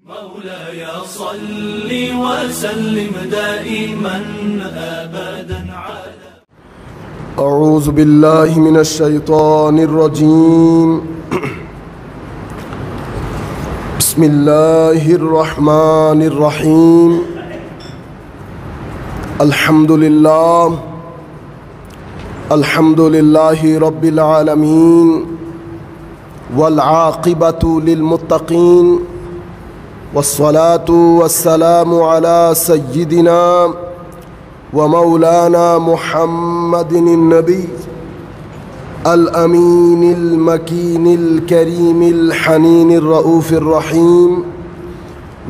مولاي صل وسلم دائما أبدا على أعوذ بالله من الشيطان الرجيم. بسم الله الرحمن الرحيم. الحمد لله رب العالمين، والعاقبة للمتقين، والصلاة والسلام على سيدنا ومولانا محمد النبي الأمين المكين الكريم الحنين الرؤوف الرحيم،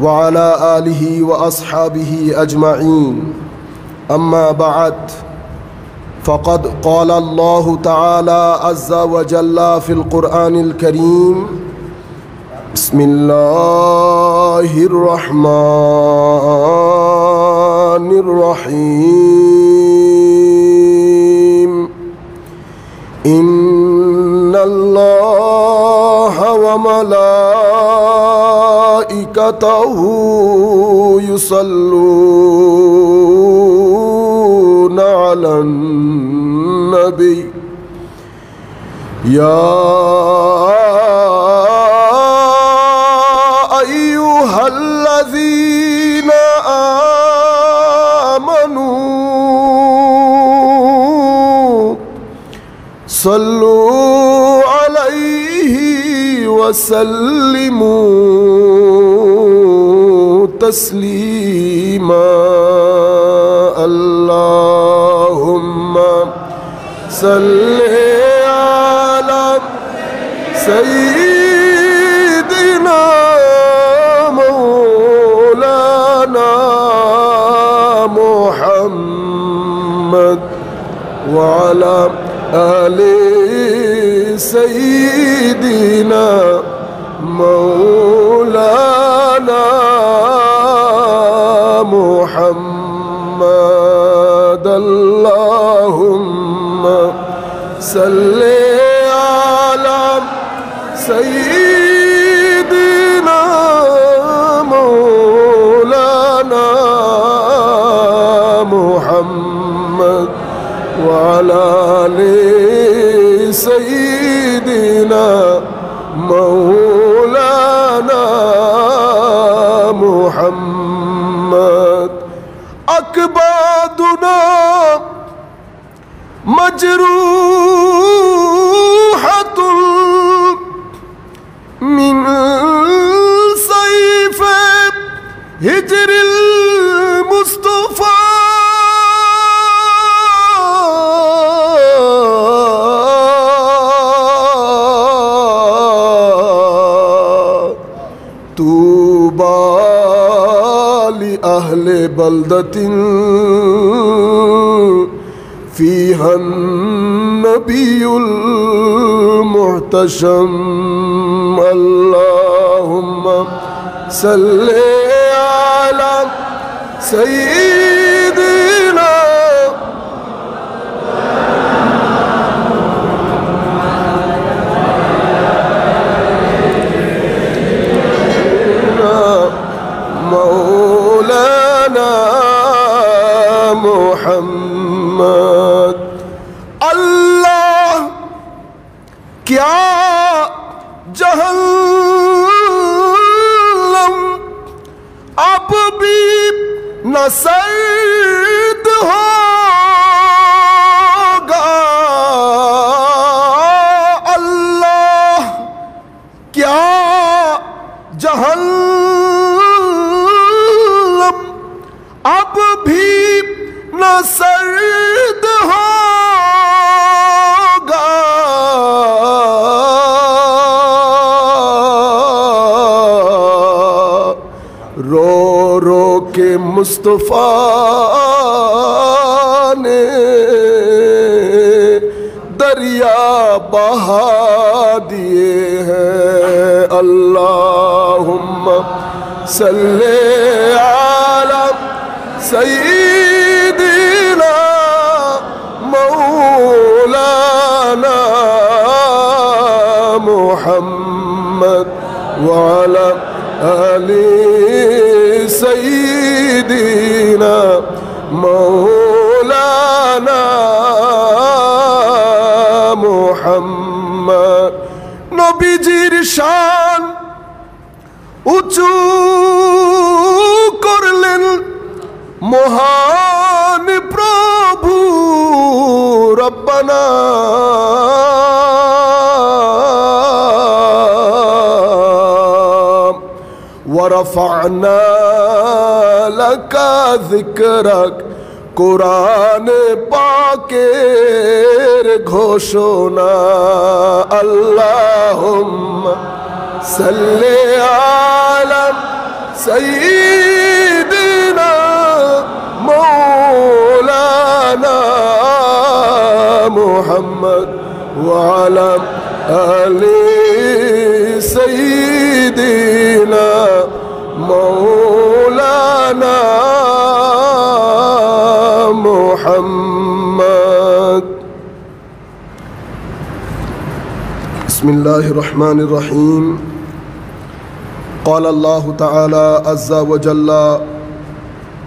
وعلى آله وأصحابه أجمعين. أما بعد، فقد قال الله تعالى عز وجل في القرآن الكريم: بسم الله الرحمن الرحيم. إن الله وملائكته يصلون على النبي يا أيها الذين آمنوا صلوا عليه وسلموا تسليما. اللهم صل على سيدنا مولانا محمد وعلى آل سيدنا مولانا محمد. اللهم صل على سيدنا مولانا محمد وعلى آل سيدنا مولانا محمد. أكبادنا مجروحة من سيف هجر المصطفى. طوبى لأهل بلدة فيها النبي المحتشم. اللهم صل على سيدنا مولانا محمد. अल्लाह क्या जहन्नम अब भी न सर्द होगा। अल्लाह क्या जहन्नम अब भी न सर्द होगा। रो रो के मुस्तफा ने दरिया बहा दिए हैं। अल्लाहुम्मा सल्ले अला सय्यिदिना मौलाना मुहम्मद व अला আলি সাইয়্যিদিনা মাওলানা মুহাম্মদ। নবীজির শান উঁচু করলেন মহান প্রভু রব্বানা। ওয়ারাফা'না লাকা যিকরাক, কোরআন পাকের ঘোষণা। আল্লাহুম্মা সাল্লি আলা সাইয়্যিদিনা মাওলানা মুহাম্মদ ওয়া আলা আলি সাইয়্যিদিনা মাওলানা মুহাম্মদ। বিসমিল্লাহির রহমানির রহিম। قال الله تعالى عز وجل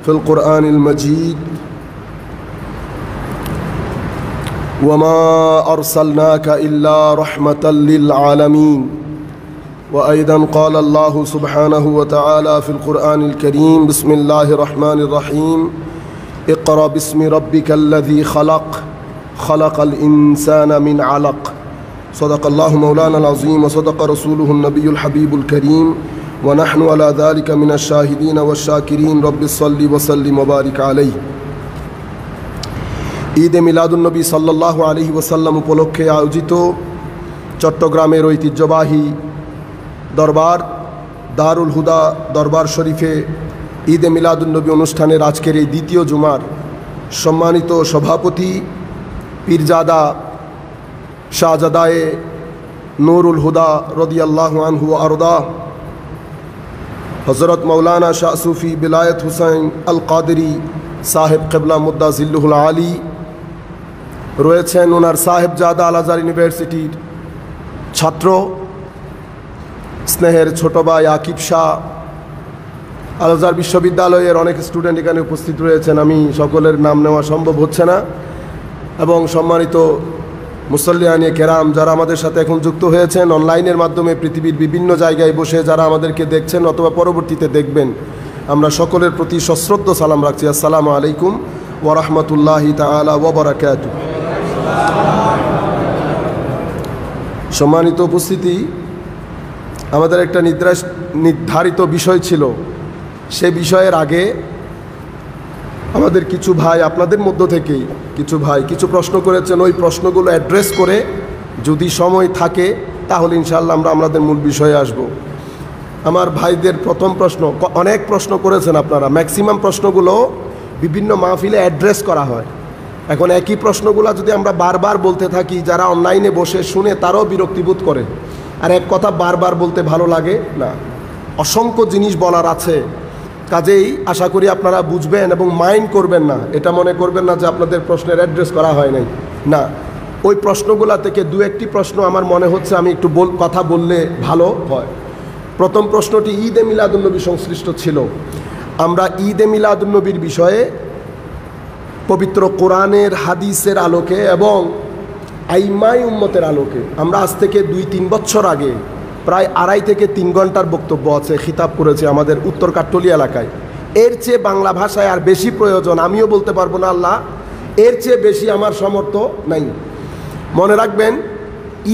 في القرآن المجيد: وما أرسلناك إلا رحمة للعالمين. وأيضا قال الله سبحانه وتعالى في القرآن الكريم: بسم الله الرحمن الرحيم. اقرأ باسم ربك الذي خلق، خلق الإنسان من علق. صدق الله مولانا العظيم وصدق رسوله النبي الحبيب الكريم ونحن على ذلك من الشاهدين والشاكرين رب صل وسلم وبارك عليه। ঈদে মিলাদুন্নবী সাল্লাল্লাহু আলাইহি ওয়াসাল্লাম উপলক্ষে আয়োজিত চট্টগ্রামের ঐতিহ্যবাহী দরবার দারুল হুদা দরবার শরীফে ঈদে মিলাদুন্নবী অনুষ্ঠানের আজকের এই দ্বিতীয় জুমার সম্মানিত সভাপতি পীরজাদা শাহজাদায়ে নুরুল হুদা রাদিয়াল্লাহু আনহু ওয়া আরদা হযরত মাওলানা শাহ সুফি বিলায়েত হুসাইন আল কাদেরী সাহেব কিবলা মুদ্দা জিল্লুহুল আলী রয়েছেন। ওনার সাহেবজাদা আল আজহার ইউনিভার্সিটির ছাত্র, স্নেহের ছোট ভাই আকিব শাহ। আল আজহার বিশ্ববিদ্যালয়ের অনেক স্টুডেন্ট এখানে উপস্থিত রয়েছেন, আমি সকলের নাম নেওয়া সম্ভব হচ্ছে না। এবং সম্মানিত মুসল্লিয়ানে কেরাম যারা আমাদের সাথে এখন যুক্ত হয়েছেন অনলাইনের মাধ্যমে পৃথিবীর বিভিন্ন জায়গায় বসে যারা আমাদেরকে দেখছেন অথবা পরবর্তীতে দেখবেন, আমরা সকলের প্রতি সশ্রদ্ধ সালাম রাখছি। আসসালামু আলাইকুম ওয়া রাহমাতুল্লাহি তাআলা ওয়া বারাকাতুহু। সম্মানিত উপস্থিতি, আমাদের একটা নির্ধারিত বিষয় ছিল। সে বিষয়ের আগে আমাদের কিছু ভাই আপনাদের মধ্য থেকেই কিছু প্রশ্ন করেছেন। ওই প্রশ্নগুলো অ্যাড্রেস করে যদি সময় থাকে তাহলে ইনশাআল্লাহ আমরা আমাদের মূল বিষয়ে আসব। আমার ভাইদের প্রথম প্রশ্ন, অনেক প্রশ্ন করেছেন আপনারা, ম্যাক্সিমাম প্রশ্নগুলো বিভিন্ন মাহফিলে অ্যাড্রেস করা হয়। এখন একই প্রশ্নগুলো যদি আমরা বারবার বলতে থাকি, যারা অনলাইনে বসে শুনে তারাও বিরক্তিবোধ করে। আর এক কথা বারবার বলতে ভালো লাগে না, অসংখ্য জিনিস বলার আছে। কাজেই আশা করি আপনারা বুঝবেন এবং মাইন্ড করবেন না, এটা মনে করবেন না যে আপনাদের প্রশ্নের অ্যাড্রেস করা হয় নাই। না, ওই প্রশ্নগুলো থেকে দু একটি প্রশ্ন আমার মনে হচ্ছে আমি একটু কথা বললে ভালো হয়। প্রথম প্রশ্নটি ঈদে মিলাদুন্নবী সংশ্লিষ্ট ছিল। আমরা ঈদে মিলাদুন্নবীর বিষয়ে পবিত্র কোরআনের হাদিসের আলোকে এবং আইমাই উম্মতের আলোকে আমরা আজ থেকে 2-3 বছর আগে প্রায় 2.5 থেকে 3 ঘন্টার বক্তব্য আছে, খিতাব করেছে আমাদের উত্তর কাট্টলি এলাকায়। এর চেয়ে বাংলা ভাষায় আর বেশি প্রয়োজন আমিও বলতে পারবো না, আল্লাহ, এর চেয়ে বেশি আমার সামর্থ্য নাই। মনে রাখবেন,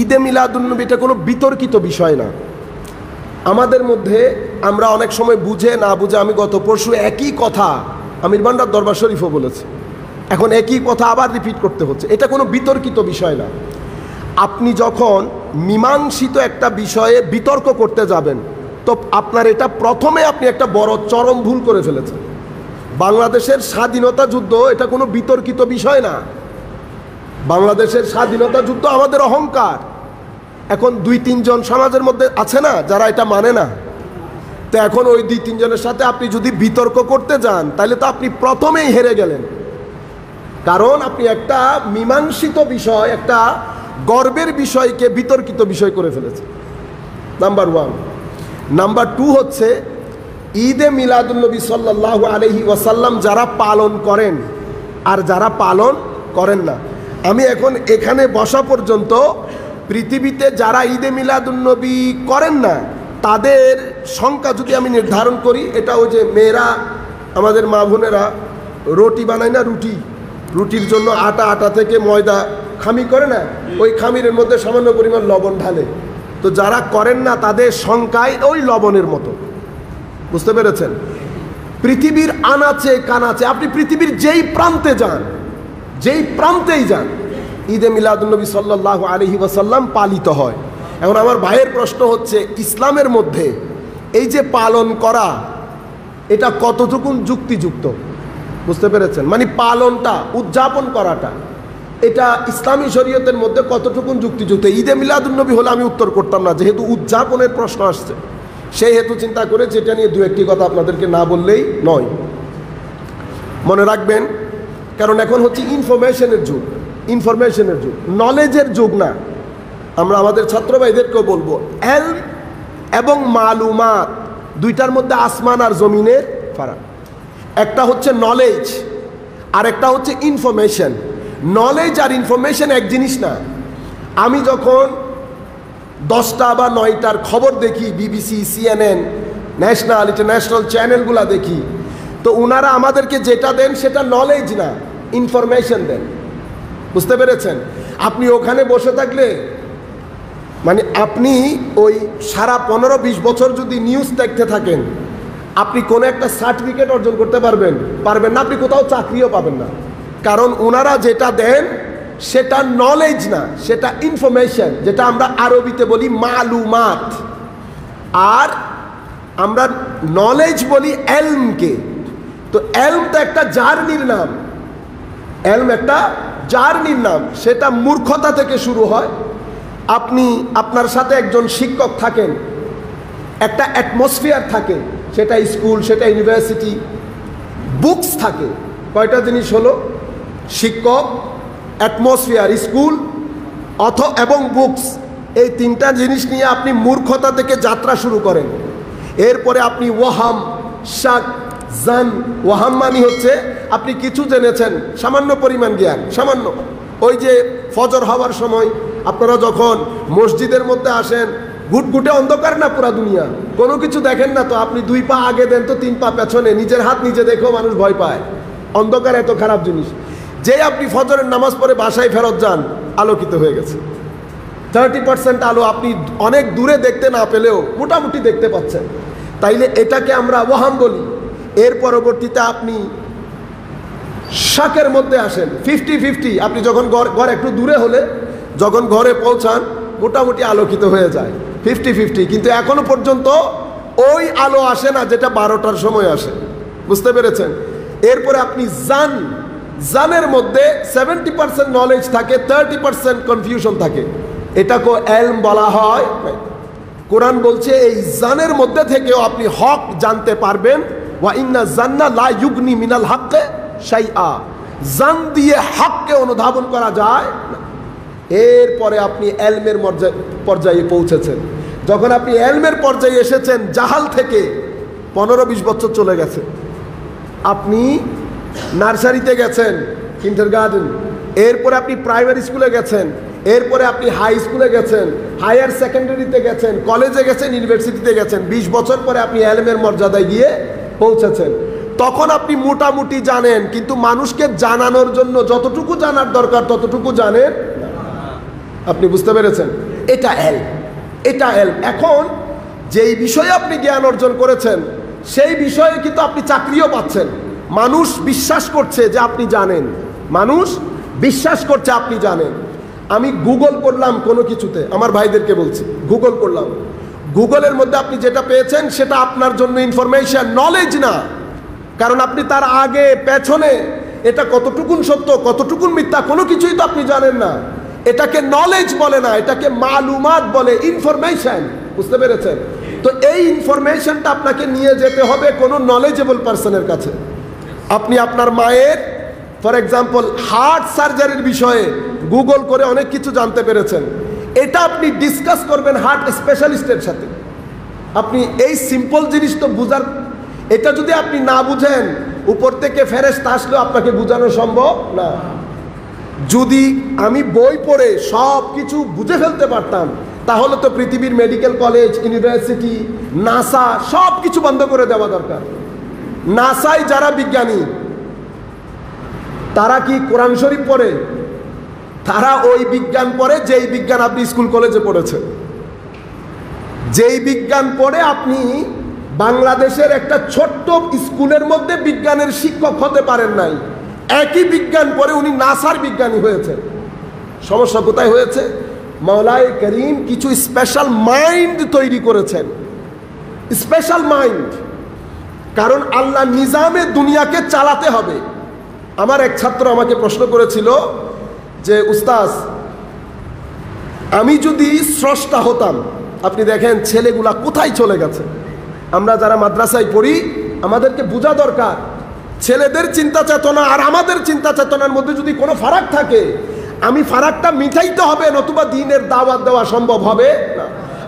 ঈদে মিলাদুন্নবী এটা কোনো বিতর্কিত বিষয় না। আমাদের মধ্যে আমরা অনেক সময় বুঝে না বুঝে, আমি গত পরশু একই কথা আমির ভান্ডার দরবার শরীফও বলেছি, এখন একই কথা আবার রিপিট করতে হচ্ছে। এটা কোনো বিতর্কিত বিষয় না। আপনি যখন মীমাংসিত একটা বিষয়ে বিতর্ক করতে যাবেন তো আপনার এটা প্রথমে আপনি একটা বড় চরম ভুল করে ফেলেছেন। বাংলাদেশের স্বাধীনতা যুদ্ধ এটা কোনো বিতর্কিত বিষয় না। বাংলাদেশের স্বাধীনতা যুদ্ধ আমাদের অহংকার। এখন 2-3 জন সমাজের মধ্যে আছে না যারা এটা মানে না, তো এখন ওই 2-3 জনের সাথে আপনি যদি বিতর্ক করতে যান তাহলে তো আপনি প্রথমেই হেরে গেলেন। কারণ আপনি একটা মীমাংসিত বিষয়, একটা গর্বের বিষয়কে বিতর্কিত বিষয় করে ফেলেছেন। নাম্বার 1। নাম্বার 2 হচ্ছে ঈদে মিলাদুন্নবী সাল্লাল্লাহু আলাইহি ওয়াসাল্লাম যারা পালন করেন আর যারা পালন করেন না। আমি এখন এখানে বসা পর্যন্ত পৃথিবীতে যারা ঈদে মিলাদুন্নবী করেন না তাদের সংখ্যা যদি আমি নির্ধারণ করি, এটা ওই যে মেয়েরা, আমাদের মা বোনেরা রুটি বানায় না, রুটির জন্য আটা থেকে ময়দা খামি করে না, ওই খামিরের মধ্যে সামান্য পরিমাণ লবণ ঢালে। তো যারা করেন না তাদের সংখ্যায় ওই লবণের মতো। বুঝতে পেরেছেন? পৃথিবীর আনাচে কানাচে, আপনি পৃথিবীর যেই প্রান্তে যান, যেই প্রান্তেই যান, ঈদে মিলাদুন্নবী সাল্লাল্লাহু আলাইহি ওয়াসাল্লাম পালিত হয়। এখন আমার ভাইয়ের প্রশ্ন হচ্ছে, ইসলামের মধ্যে এই যে পালন করা, এটা কতটুকুন যুক্তিযুক্ত? বুঝতে পেরেছেন? মানে পালনটা, উদযাপন করাটা, এটা ইসলামী শরীয়তের মধ্যে কতটুকুন যুক্তিযুক্ত? ঈদে মিলাদুন্নবী হলে আমি উত্তর করতাম না, যেহেতু উদযাপনের প্রশ্ন আসছে সেই হেতু চিন্তা করে যেটা নিয়ে দু একটি কথা আপনাদেরকে না বললেই নয়। মনে রাখবেন, কারণ এখন হচ্ছে ইনফরমেশনের যুগ, নলেজের যুগ না। আমরা আমাদের ছাত্র ভাইদেরকেও বলবো, এলম এবং মালুমাত দুইটার মধ্যে আসমান আর জমিনের ফারাক। একটা হচ্ছে নলেজ আর একটা হচ্ছে ইনফরমেশন। নলেজ আর ইনফরমেশন এক জিনিস না। আমি যখন 10টা বা 9টার খবর দেখি, বিবিসি, CNN, ন্যাশনাল, ইন্টারন্যাশনাল চ্যানেলগুলো দেখি, তো ওনারা আমাদেরকে যেটা দেন সেটা নলেজ না, ইনফরমেশন দেন। বুঝতে পেরেছেন? আপনি ওখানে বসে থাকলে, মানে আপনি ওই সারা 15-20 বছর যদি নিউজ দেখতে থাকেন, আপনি কোনো একটা সার্টিফিকেট অর্জন করতে পারবেন না, আপনি কোথাও চাকরিও পাবেন না। কারণ ওনারা যেটা দেন সেটা নলেজ না, সেটা ইনফরমেশন, যেটা আমরা আরবিতে বলি মালুমাত। আর আমরা নলেজ বলি এলমকে। তো এলম তো একটা জার্নির নাম, সেটা মূর্খতা থেকে শুরু হয়। আপনি, আপনার সাথে একজন শিক্ষক থাকেন, একটা অ্যাটমসফিয়ার থাকে, সেটা স্কুল, সেটা ইউনিভার্সিটি, বুকস থাকে। কয়টা জিনিস হলো? শিক্ষক, অ্যাটমসফিয়ার, স্কুল এবং বুকস। এই 3টা জিনিস নিয়ে আপনি মূর্খতা থেকে যাত্রা শুরু করেন। এরপরে আপনি ওয়াহাম, শাক, জান। ওয়াহাম মানে হচ্ছে আপনি কিছু জেনেছেন, সামান্য পরিমাণ জ্ঞান, সামান্য। ওই যে ফজর হওয়ার সময় আপনারা যখন মসজিদের মধ্যে আসেন, ঘুটঘুটে অন্ধকার না পুরা দুনিয়া, কোনো কিছু দেখেন না, তো আপনি 2 পা আগে দেন তো 3 পা পেছনে, নিজের হাত নিজে দেখেও মানুষ ভয় পায়। অন্ধকার এত খারাপ জিনিস। যেই আপনি ফজরের নামাজ পড়ে বাসায় ফেরত যান, আলোকিত হয়ে গেছে। 30% আলো আপনি অনেক দূরে দেখতে না পেলেও মোটামুটি দেখতে পাচ্ছেন। তাইলে এটাকে আমরা ওয়াহাম বলি। এর পরবর্তীতে আপনি শাকের মধ্যে আসেন, 50-50। আপনি যখন ঘর একটু দূরে হলে, যখন ঘরে পৌঁছান, মোটামুটি আলোকিত হয়ে যায়, 50-50। কিন্তু এখনো পর্যন্ত ওই আলো আসে না যেটা 12টার সময় আসে। বুঝতে পেরেছেন? এরপরে আপনি জানের মধ্যে 70% নলেজ থাকে, 30% কনফিউশন থাকে। এটাকে এলম বলা হয়। কোরআন বলছে এই জানের মধ্যে থেকেও আপনি হক জানতে পারবেন। ওয়া ইন্না জান্না লা ইউগনি মিনাল হাক্কি শাইআ। জান দিয়ে হককে অনুধাবন করা যায় না। এরপরে আপনি এলমের পর্যায়ে পৌঁছেছেন। যখন আপনি এলমের পর্যায়ে এসেছেন, জাহাল থেকে 15-20 বছর চলে গেছে। আপনি নার্সারিতে গেছেন, কিন্ডারগার্টেন, এরপরে আপনি প্রাইমারি স্কুলে গেছেন, এরপরে আপনি হাই স্কুলে গেছেন, হায়ার সেকেন্ডারিতে গেছেন, কলেজে গেছেন, ইউনিভার্সিটিতে গেছেন। 20 বছর পরে আপনি এলমের মর্যাদায় গিয়ে পৌঁছেছেন। তখন আপনি মোটামুটি জানেন, কিন্তু মানুষকে জানানোর জন্য যতটুকু জানার দরকার ততটুকু জানেন। আপনি বুঝতে পেরেছেন? এটা এলম। এখন যেই বিষয়ে আপনি জ্ঞান অর্জন করেছেন সেই বিষয়ে কিন্তু আপনি চাকরিও পাচ্ছেন। মানুষ বিশ্বাস করছে যে আপনি জানেন, আমি গুগল করলাম কোনো কিছুতে, আমার ভাইদেরকে বলছি, গুগল করলাম, গুগলের মধ্যে আপনি যেটা পেয়েছেন সেটা আপনার জন্য ইনফরমেশন, নলেজ না। কারণ আপনি তার আগে পেছনে এটা কতটুকুন সত্য, কতটুকুন মিথ্যা, কোনো কিছুই তো আপনি জানেন না। এটাকে নলেজ বলে না, এটাকে মালুমাত বলে, ইনফরমেশন। বুঝতে পেরেছেন? তো এই ইনফরমেশনটা আপনাকে নিয়ে যেতে হবে কোনো নলেজেবল পারসনের কাছে। আপনি আপনার মায়ের, ফর এক্সাম্পল, হার্ট সার্জারির বিষয়ে গুগল করে অনেক কিছু জানতে পেরেছেন। এটা আপনি ডিসকাস করবেন হার্ট স্পেশালিস্টের সাথে। আপনি এই সিম্পল জিনিস তো বুঝার, এটা যদি আপনি না বুঝেন, উপর থেকে ফেরেশতা আসলেও আপনাকে বোঝানো সম্ভব না। যদি আমি বই পড়ে সব কিছু বুঝে ফেলতে পারতাম, তাহলে তো পৃথিবীর মেডিকেল কলেজ, ইউনিভার্সিটি, নাসা সব কিছু বন্ধ করে দেওয়া দরকার। নাসায় যারা বিজ্ঞানী, তারা কি কোরআন শরীফ পড়ে? তারা ওই বিজ্ঞান পড়ে যেই বিজ্ঞান আপনি স্কুল কলেজে পড়েছেন। যেই বিজ্ঞান পড়ে আপনি বাংলাদেশের একটা ছোট্ট স্কুলের মধ্যে বিজ্ঞানের শিক্ষক হতে পারেন নাই, একই বিজ্ঞান পড়ে উনি নাসার বিজ্ঞানী হয়েছেন। সমস্যা কোথায় হয়েছে? মাওলায়ে করিম কিছু স্পেশাল মাইন্ড তৈরি করেছেন, স্পেশাল মাইন্ড। কারণ আল্লাহ নিজামে দুনিয়াকে চালাতে হবে। আমার এক ছাত্র আমাকে প্রশ্ন করেছিল যে উস্তাজ, আমি যদি স্রষ্টা হতাম, আপনি দেখেন ছেলেগুলা কোথায় চলে গেছে। আমরা যারা মাদ্রাসায় পড়ি, আমাদেরকে বোঝা দরকার ছেলেদের চিন্তা চেতনা আর আমাদের চিন্তা চেতনার মধ্যে যদি কোনো ফারাক থাকে, আমি ফারাকটা মিটাইতে হবে, নতুবা দ্বীনের দাওয়াত দেওয়া সম্ভব হবে না।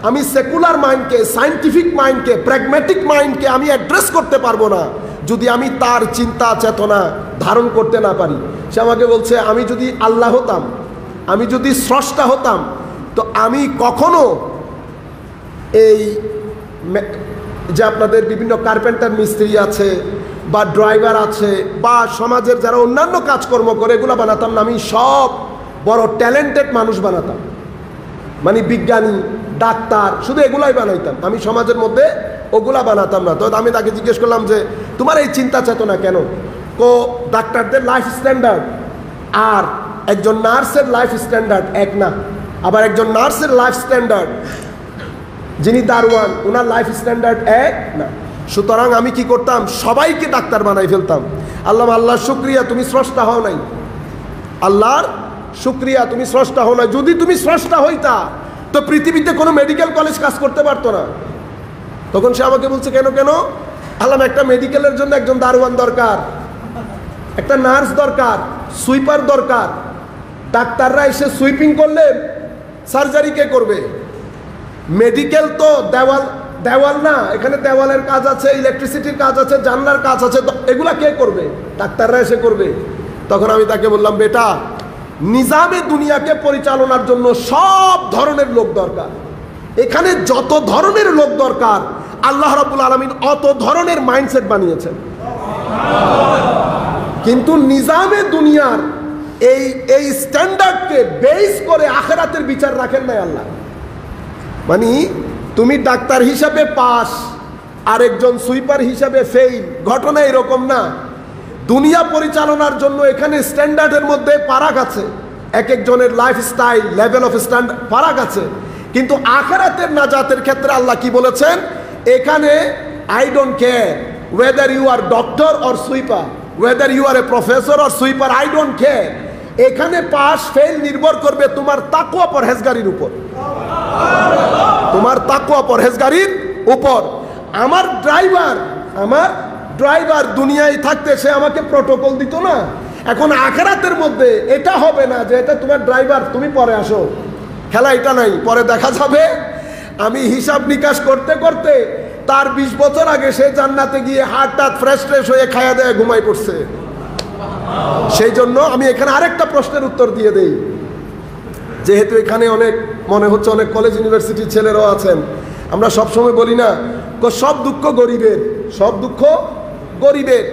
আমি সেকুলার মাইন্ডকে, সায়েন্টিফিক মাইন্ডকে, প্র্যাগম্যাটিক মাইন্ডকে আমি অ্যাড্রেস করতে পারবো না যদি আমি তার চিন্তা চেতনা ধারণ করতে না পারি। সে আমাকে বলছে, আমি যদি আল্লাহ হতাম, আমি যদি স্রষ্টা হতাম, তো আমি কখনো এই যে আপনাদের বিভিন্ন কার্পেন্টার মিস্ত্রি আছে বা ড্রাইভার আছে বা সমাজের যারা অন্যান্য কাজকর্ম করে, এগুলো বানাতাম না। আমি সব বড় ট্যালেন্টেড মানুষ বানাতাম, মানে বিজ্ঞানী, ডাক্তার, শুধু এগুলাই বানাইতাম। আমি সমাজের মধ্যে ওগুলা বানাতাম না। তো আমি তাকে জিজ্ঞেস করলাম যে তোমার এই চিন্তা চেতনা কেন? ডাক্তারদের লাইফ স্ট্যান্ডার্ড আর একজন নার্সের লাইফ স্ট্যান্ডার্ড এক না। আবার একজন নার্সের লাইফ স্ট্যান্ডার্ড, যিনি দারোয়ান, ওনার লাইফ স্ট্যান্ডার্ড এক না। সুতরাং আমি কি করতাম? সবাইকে ডাক্তার বানাই ফেলতাম। আল্লাহর শুকরিয়া, তুমি স্রষ্টা হও নাই। আল্লাহর শুকরিয়া, তুমি স্রষ্টা হও নাই। যদি তুমি স্রষ্টা হইতা, তো পৃথিবীতে কোনো মেডিকেল কলেজ কাজ করতে পারতো না। তখন সে আমাকে বলছে, কেন কেন? আল্লাহ, একটা মেডিকেলের জন্য একজন দারোয়ান দরকার, একটা নার্স দরকার, সুইপার দরকার। ডাক্তাররা এসে সুইপিং করলে সার্জারি কে করবে? মেডিকেল তো দেওয়াল না, এখানে দেওয়ালের কাজ আছে, ইলেকট্রিসিটির কাজ আছে, জানলার কাজ আছে, এগুলা কে করবে? ডাক্তাররা এসে করবে। তখন আমি তাকে বললাম, বেটা, নিজামে দুনিয়াকে পরিচালনার জন্য সব ধরনের লোক দরকার। এখানে যত ধরনের লোক দরকার, আল্লাহ রাব্বুল আলামিন অত ধরনের মাইন্ডসেট বানিয়েছেন। কিন্তু নিজামে দুনিয়ার এই স্ট্যান্ডার্ডকে বেস করে আখিরাতের বিচার রাখেন নাই আল্লাহ। মানে তুমি ডাক্তার হিসাবে পাস, আরেকজন সুইপার হিসাবে ফেইল, ঘটনা এরকম না। দুনিয়া পরিচালনার জন্য এখানে স্ট্যান্ডার্ডের মধ্যে ফারাক আছে, এক একজনের লাইফস্টাইল, লেভেল অফ স্ট্যান্ডার্ড ফারাক আছে। কিন্তু আখিরাতের নাজাতের ক্ষেত্রে আল্লাহ কি বলেছেন? এখানে I don't care whether you are doctor or sweeper, whether you are a professor or sweeper, I don't care. এখানে পাস ফেল নির্ভর করবে তোমার তাকওয়া পরহেজগারির উপর, তোমার তাকওয়া পরহেজগারির উপর। আমার ড্রাইভার দুনিয়ায় থাকতে সে আমাকে প্রটোকল দিত না। এখন আখিরাতের মধ্যে এটা হবে না যে এটা তোমার ড্রাইভার, তুমি পরে আসো, খেলা এটা নাই, পরে দেখা যাবে। আমি হিসাব নিকাশ করতে করতে তার 20 বছর আগে সে জান্নাতে গিয়ে হার্টটা ফ্রেশ হয়ে খায়া দেয় ঘুমাই পড়ছে। সেই জন্য আমি এখানে আরেকটা প্রশ্নের উত্তর দিয়ে দেই। যেহেতু এখানে অনেক মনে হচ্ছে অনেক কলেজ ইউনিভার্সিটির ছেলেরাও আছেন, আমরা সবসময় বলি না সব দুঃখ গরিবের, সব দুঃখ গরিবের।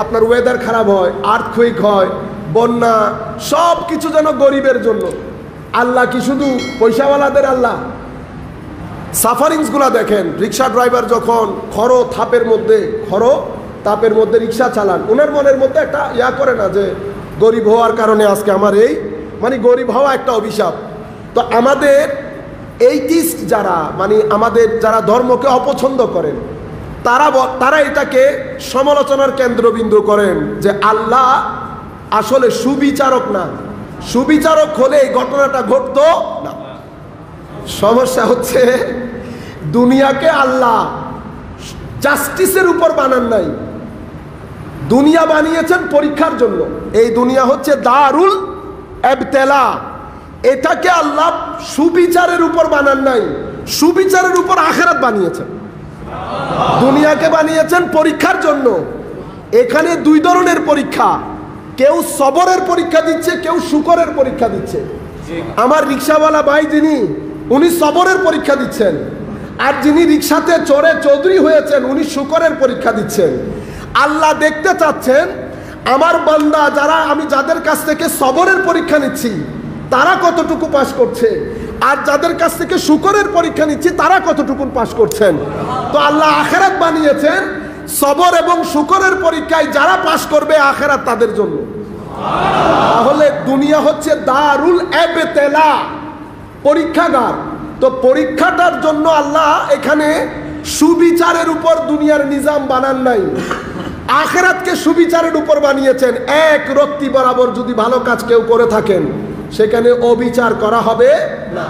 আপনার ওয়েদার খারাপ হয়, আর্থকুইক হয়, বন্যা, সব কিছু যেন গরিবের জন্য। আল্লাহ কি শুধু পয়সাওয়ালাদের আল্লাহ? সাফারিংসগুলো দেখেন, রিক্সা ড্রাইভার যখন খড় তাপের মধ্যে রিক্সা চালান, ওনার মনের মধ্যে একটা করে না যে গরিব হওয়ার কারণে আজকে আমার এই, মানে গরিব হওয়া একটা অভিশাপ। তো আমাদের এইটিস্ট যারা, মানে আমাদের যারা ধর্মকে অপছন্দ করেন, তারা এটাকে সমালোচনার কেন্দ্রবিন্দু করেন যে আল্লাহ আসলে সুবিচারক না, সুবিচারক হলে এই ঘটনাটা ঘটতো না। সমস্যা হচ্ছে দুনিয়াকে আল্লাহ জাস্টিসের উপর বানান নাই, দুনিয়া বানিয়েছেন পরীক্ষার জন্য। এই দুনিয়া হচ্ছে দারুল ইবতিলা, এটাকে আল্লাহ সুবিচারের উপর বানান নাই, সুবিচারের উপর আখিরাত বানিয়েছেন। দুনিয়াকে বানিয়েছেন পরীক্ষার জন্য। এখানে দুই ধরনের পরীক্ষা, কেউ সবরের পরীক্ষা দিচ্ছে, কেউ শুকরের পরীক্ষা দিচ্ছে। আমার রিক্সাওয়ালা ভাই যিনি, উনি সবরের পরীক্ষা দিচ্ছেন, আর যিনি রিক্সাতে চড়ে চৌধুরী হয়েছেন উনি শুকরের পরীক্ষা দিচ্ছেন। আল্লাহ দেখতে চাচ্ছেন আমার বান্দা যারা, আমি যাদের কাছ থেকে সবরের পরীক্ষা নিচ্ছি তারা কতটুকু পাস করছে, আর যাদের কাছ থেকে শুকরের পরীক্ষা নিচ্ছি তারা কতটুকু পাস করছেন। তো আল্লাহ আখিরাত বানিয়েছেন সবর এবং শুকরের পরীক্ষায় যারা পাস করবে আখিরাত তাদের জন্য। তাহলে দুনিয়া হচ্ছে দারুল ইবতিলা, পরীক্ষাগার। তো পরীক্ষাটার জন্য আল্লাহ এখানে সুবিচারের উপর দুনিয়ার নিজাম বানান নাই, আখিরাতকে সুবিচারের উপর বানিয়েছেন। এক রত্তি বরাবর যদি ভালো কাজ কেউ করে থাকেন সেখানে অবিচার করা হবে না,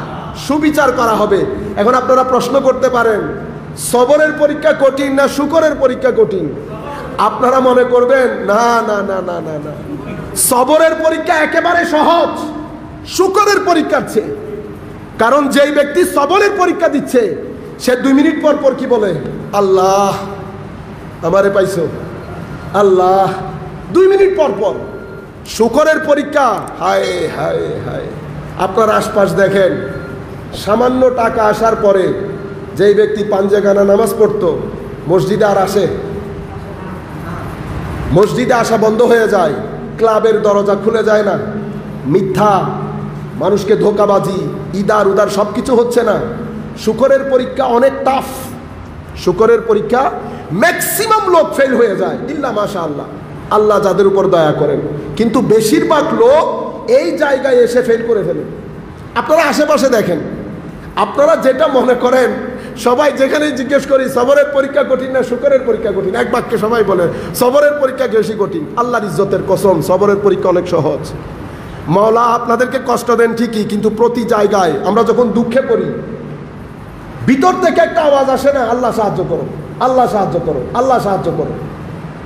সুবিচার করা হবে। এখন আপনারা প্রশ্ন করতে পারেন সবরের পরীক্ষা কঠিন না শুকরের পরীক্ষা কঠিন? আপনারা মনে করবেন না না না না না না, সবরের পরীক্ষা একেবারে সহজ শুকরের পরীক্ষার চেয়ে। কারণ যেই ব্যক্তি সবরের পরীক্ষা দিচ্ছে সে 2 মিনিট পর পর কি বলে? আল্লাহ আমারে পাইছো, আল্লাহ। 2 মিনিট পর পর। শুকরের পরীক্ষা হায় হায় হায়। আপনার আশপাশ দেখেন, সামান্য টাকা আসার পরে যেই ব্যক্তি পাঞ্জেগানা নামাজ পড়তো মসজিদে আর আসে? মসজিদে আসা বন্ধ হয়ে যায়, ক্লাবের দরজা খুলে যায় না, মিথ্যা, মানুষকে ধোকাবাজি, ইদার উদার সব কিছু হচ্ছে না। শুকরের পরীক্ষা অনেক টাফ। শুকরের পরীক্ষা ম্যাক্সিমাম লোক ফেল হয়ে যায়, ইল্লা মাশাআল্লাহ, আল্লাহ যাদের উপর দয়া করেন। কিন্তু বেশিরভাগ লোক এই জায়গায় এসে ফেল করে ফেলে। আপনারা আশেপাশে দেখেন, আপনারা যেটা মনে করেন, সবাই যেখানে জিজ্ঞেস করি সবরের পরীক্ষা কঠিন না শুকরের পরীক্ষা কঠিন, এক বাক্যে সবাই বলে সবরের পরীক্ষা বেশি কঠিন। আল্লাহর ইজ্জতের কসম, সবরের পরীক্ষা অনেক সহজ। মাওলা আপনাদেরকে কষ্ট দেন ঠিকই, কিন্তু প্রতি জায়গায় আমরা যখন দুঃখে পড়ি ভিতর থেকে একটা আওয়াজ আসে না, আল্লাহ সাহায্য করো, আল্লাহ সাহায্য করো, আল্লাহ সাহায্য করো।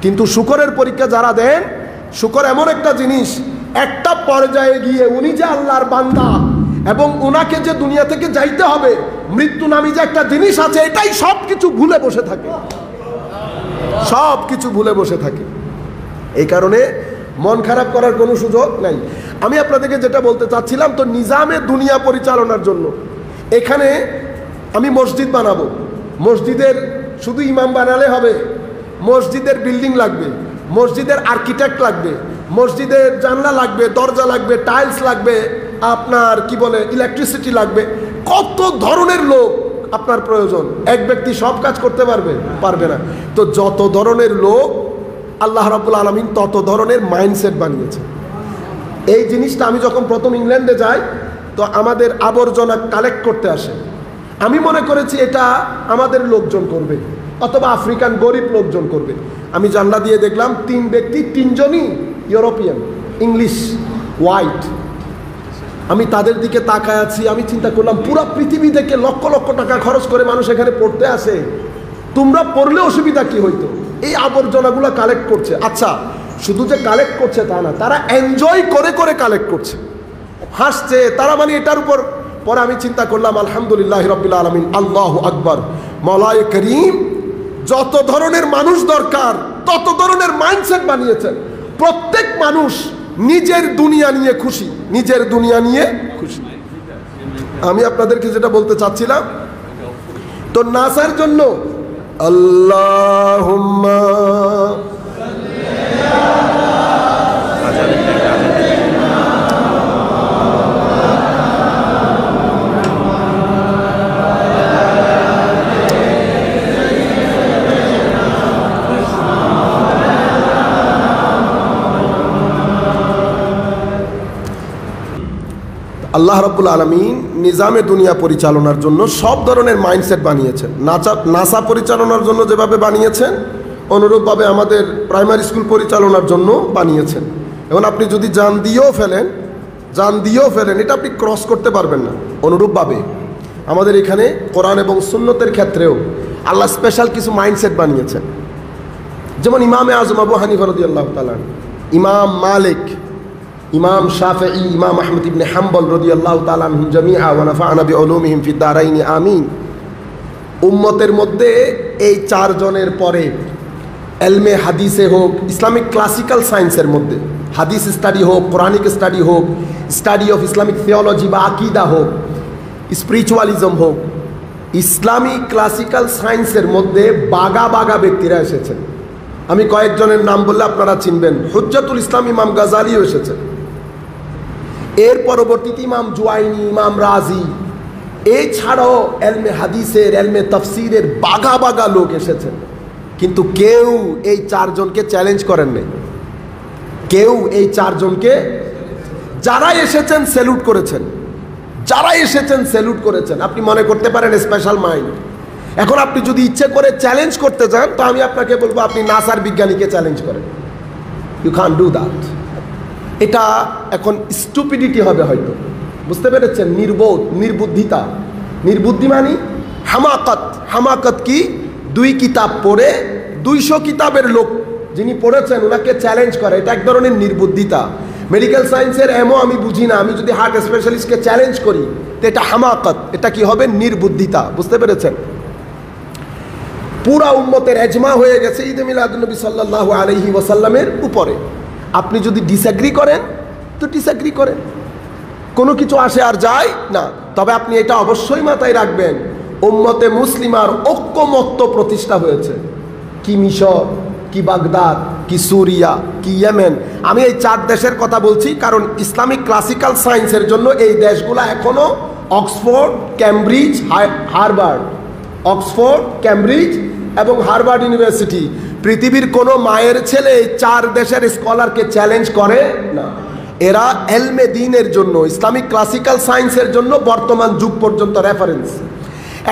কিন্তু শুকরের পরীক্ষা যারা দেন, শুকর এমন একটা জিনিস, একটা পর্যায়ে গিয়ে উনি যে আল্লাহর বান্দা এবং উনাকে যে দুনিয়া থেকে যাইতে হবে, মৃত্যু নামী যে একটা জিনিস আছে, এটাই সব কিছু ভুলে বসে থাকে, সব কিছু ভুলে বসে থাকে। এই কারণে মন খারাপ করার কোনো সুযোগ নাই। আমি আপনাদেরকে যেটা বলতে চাচ্ছিলাম, তো নিজামে দুনিয়া পরিচালনার জন্য এখানে আমি মসজিদ বানাবো। মসজিদের শুধু ইমাম বানালে হবে? মসজিদের বিল্ডিং লাগবে, মসজিদের আর্কিটেক্ট লাগবে, মসজিদের জানলা লাগবে, দরজা লাগবে, টাইলস লাগবে, আপনার কি বলে ইলেকট্রিসিটি লাগবে। কত ধরনের লোক আপনার প্রয়োজন। এক ব্যক্তি সব কাজ করতে পারবে? পারবে না। তো যত ধরনের লোক আল্লাহ রাব্বুল আলামিন তত ধরনের মাইন্ডসেট বানিয়েছে। এই জিনিসটা আমি যখন প্রথম ইংল্যান্ডে যাই, তো আমাদের আবর্জনা কালেক্ট করতে আসে। আমি মনে করেছি এটা আমাদের লোকজন করবে অথবা আফ্রিকান গরিব লোকজন করবে। আমি জানলা দিয়ে দেখলাম 3 ব্যক্তি, 3 জনই ইউরোপিয়ান, ইংলিশ, হোয়াইট। আমি তাদের দিকে তাকায় আছি, আমি চিন্তা করলাম পুরো পৃথিবী থেকে লক্ষ লক্ষ টাকা খরচ করে মানুষ এখানে পড়তে আসে, তোমরা পড়লে অসুবিধা কি হইতো? এই আবর্জনাগুলো কালেক্ট করছে। আচ্ছা, শুধু যে কালেক্ট করছে তা না, তারা এনজয় করে করে কালেক্ট করছে, হাসছে তারা, মানে এটার উপর। পরে আমি চিন্তা করলাম আলহামদুলিল্লাহ রাব্বিল আলামিন, আল্লাহু আকবার, মাওলায়ে করিম যত ধরনের মানুষ দরকার তত ধরনের মাইন্ডসেট বানিয়েছেন। প্রত্যেক মানুষ নিজের দুনিয়া নিয়ে খুশি, নিজের দুনিয়া নিয়ে খুশি। আমি আপনাদেরকে যেটা বলতে চাচ্ছিলাম, তো নাসার জন্য আল্লাহুম্মা আল্লাহ রাব্বুল আলামিন নিজামে দুনিয়া পরিচালনার জন্য সব ধরনের মাইন্ডসেট বানিয়েছেন। নাসা পরিচালনার জন্য যেভাবে বানিয়েছেন, অনুরূপভাবে আমাদের প্রাইমারি স্কুল পরিচালনার জন্য বানিয়েছেন। এখন আপনি যদি জান দিয়েও ফেলেন, এটা আপনি ক্রস করতে পারবেন না। অনুরূপভাবে আমাদের এখানে কোরআন এবং সুন্নতের ক্ষেত্রেও আল্লাহ স্পেশাল কিছু মাইন্ডসেট বানিয়েছেন। যেমন ইমামে আজম আবু হানিফা রাদিয়াল্লাহু তাআলা, ইমাম মালিক, ইমাম শাফিঈ, ইমাম আহমদ ইবনে হাম্বল রাদিয়াল্লাহু তাআলা আনহুম জামিআ ওয়া নাফা'না বিউলুমিহিম ফিদ দারাইন আমিন। উম্মতের মধ্যে এই চারজনের পরে এলমে হাদিসে হোক, ইসলামিক ক্লাসিক্যাল সায়েন্সের মধ্যে হাদিস স্টাডি হোক, কোরআনিক স্টাডি হোক, স্টাডি অফ ইসলামিক থিওলজি বা আকিদা হোক, স্পিরিচুয়ালিজম হোক, ইসলামিক ক্লাসিক্যাল সায়েন্সের মধ্যে বাগা বাগা ব্যক্তিরা এসেছেন। আমি কয়েকজনের নাম বললে আপনারা চিনবেন। হুজ্জাতুল ইসলাম ইমাম গাজালিও এসেছেন, এর পরবর্তীতে ইমাম জুয়াইনি, ইমাম রাজি, এছাড়াও এলমে হাদিসের, এলমে তাফসিরের বাগা বাগা লোক এসেছেন, কিন্তু কেউ এই চারজনকে চ্যালেঞ্জ করেন নাই। কেউ এই চারজনকে, যারা এসেছেন স্যালুট করেছেন, যারা এসেছেন স্যালুট করেছেন। আপনি মনে করতে পারেন স্পেশাল মাইন্ড। এখন আপনি যদি ইচ্ছে করে চ্যালেঞ্জ করতে চান তো আমি আপনাকে বলবো আপনি নাসার বিজ্ঞানীকে চ্যালেঞ্জ করেন। You can do that. এটা এখন স্টুপিডিটি হবে হয়তো, বুঝতে পেরেছেন? নির্বোধ, নির্বুদ্ধিতা। নির্বুদ্ধি মানে হামাকত। হামাকত কি? 2 কিতাব পড়ে 200 কিতাবের লোক যিনি পড়েছেন ওনাকে চ্যালেঞ্জ করে, এটা এক ধরনের নির্বুদ্ধিতা। মেডিকেল সায়েন্সের এমও আমি বুঝি না, আমি যদি হার্ট স্পেশালিস্টকে চ্যালেঞ্জ করি তো এটা হামাকত, এটা কি হবে? নির্বুদ্ধিতা। বুঝতে পেরেছেন? পুরা উম্মতের এজমা হয়ে গেছে ঈদে মিলাদুন্নবী সাল্লাল্লাহু আলাইহি ওয়াসাল্লামের উপরে। আপনি যদি ডিসএগ্রি করেন তো ডিসএগ্রি করেন, কোনো কিছু আসে আর যায় না। তবে আপনি এটা অবশ্যই মাথায় রাখবেন, উম্মতে মুসলিমার ঐক্যমত্য প্রতিষ্ঠা হয়েছে। কি মিশর, কি বাগদাদ, কি সুরিয়া, কি ইয়েমেন। আমি এই 4 দেশের কথা বলছি কারণ ইসলামিক ক্লাসিক্যাল সায়েন্সের জন্য এই দেশগুলো এখনো Oxford, Cambridge, Harvard, Oxford, Cambridge এবং হার্ভার্ড ইউনিভার্সিটি, পৃথিবীর কোনো মায়ের ছেলে এই 4 দেশের স্কলারকে চ্যালেঞ্জ করে না। এরা এলমে দ্বীনের জন্য, ইসলামিক ক্লাসিক্যাল সায়েন্সের জন্য বর্তমান যুগ পর্যন্ত রেফারেন্স।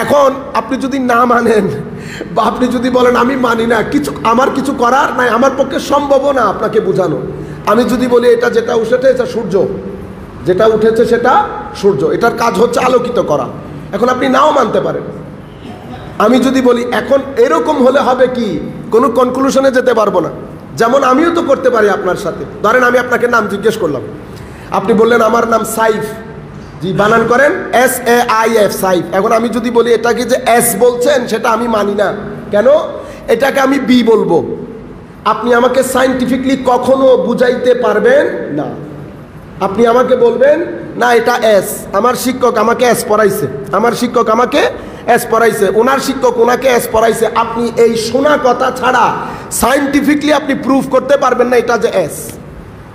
এখন আপনি যদি না মানেন বা আপনি যদি বলেন আমি মানি না, আমার কিছু করার নাই, আমার পক্ষে সম্ভব না আপনাকে বোঝানো। আমি যদি বলি এটা যেটা উঠেছে এটা সূর্য, যেটা উঠেছে সেটা সূর্য, এটার কাজ হচ্ছে আলোকিত করা, এখন আপনি নাও মানতে পারেন। আমি যদি বলি এখন এরকম হলে হবে কি, কোনো কনক্লুশনে যেতে পারবো না। যেমন আমিও তো করতে পারি আপনার সাথে। ধরেন আমি আপনাকে নাম জিজ্ঞেস করলাম, আপনি বললেন আমার নাম সাইফ, জি বানান করেন SAIF, সাইফ। এখন আমি যদি বলি এটাকে যে S বলছেন সেটা আমি মানি না, কেন? এটাকে আমি B বলবো। আপনি আমাকে সায়েন্টিফিকলি কখনো বুঝাইতে পারবেন না। আপনি আমাকে বলবেন না এটা S, আমার শিক্ষক আমাকে S পড়াইছে, আমার শিক্ষক আমাকে S পড়াইছে, ওনার শিক্ষক ওনাকে S পড়াইছে। আপনি এই শোনা কথা ছাড়া সায়েন্টিফিকলি আপনি প্রুফ করতে পারবেন না এটা যে S,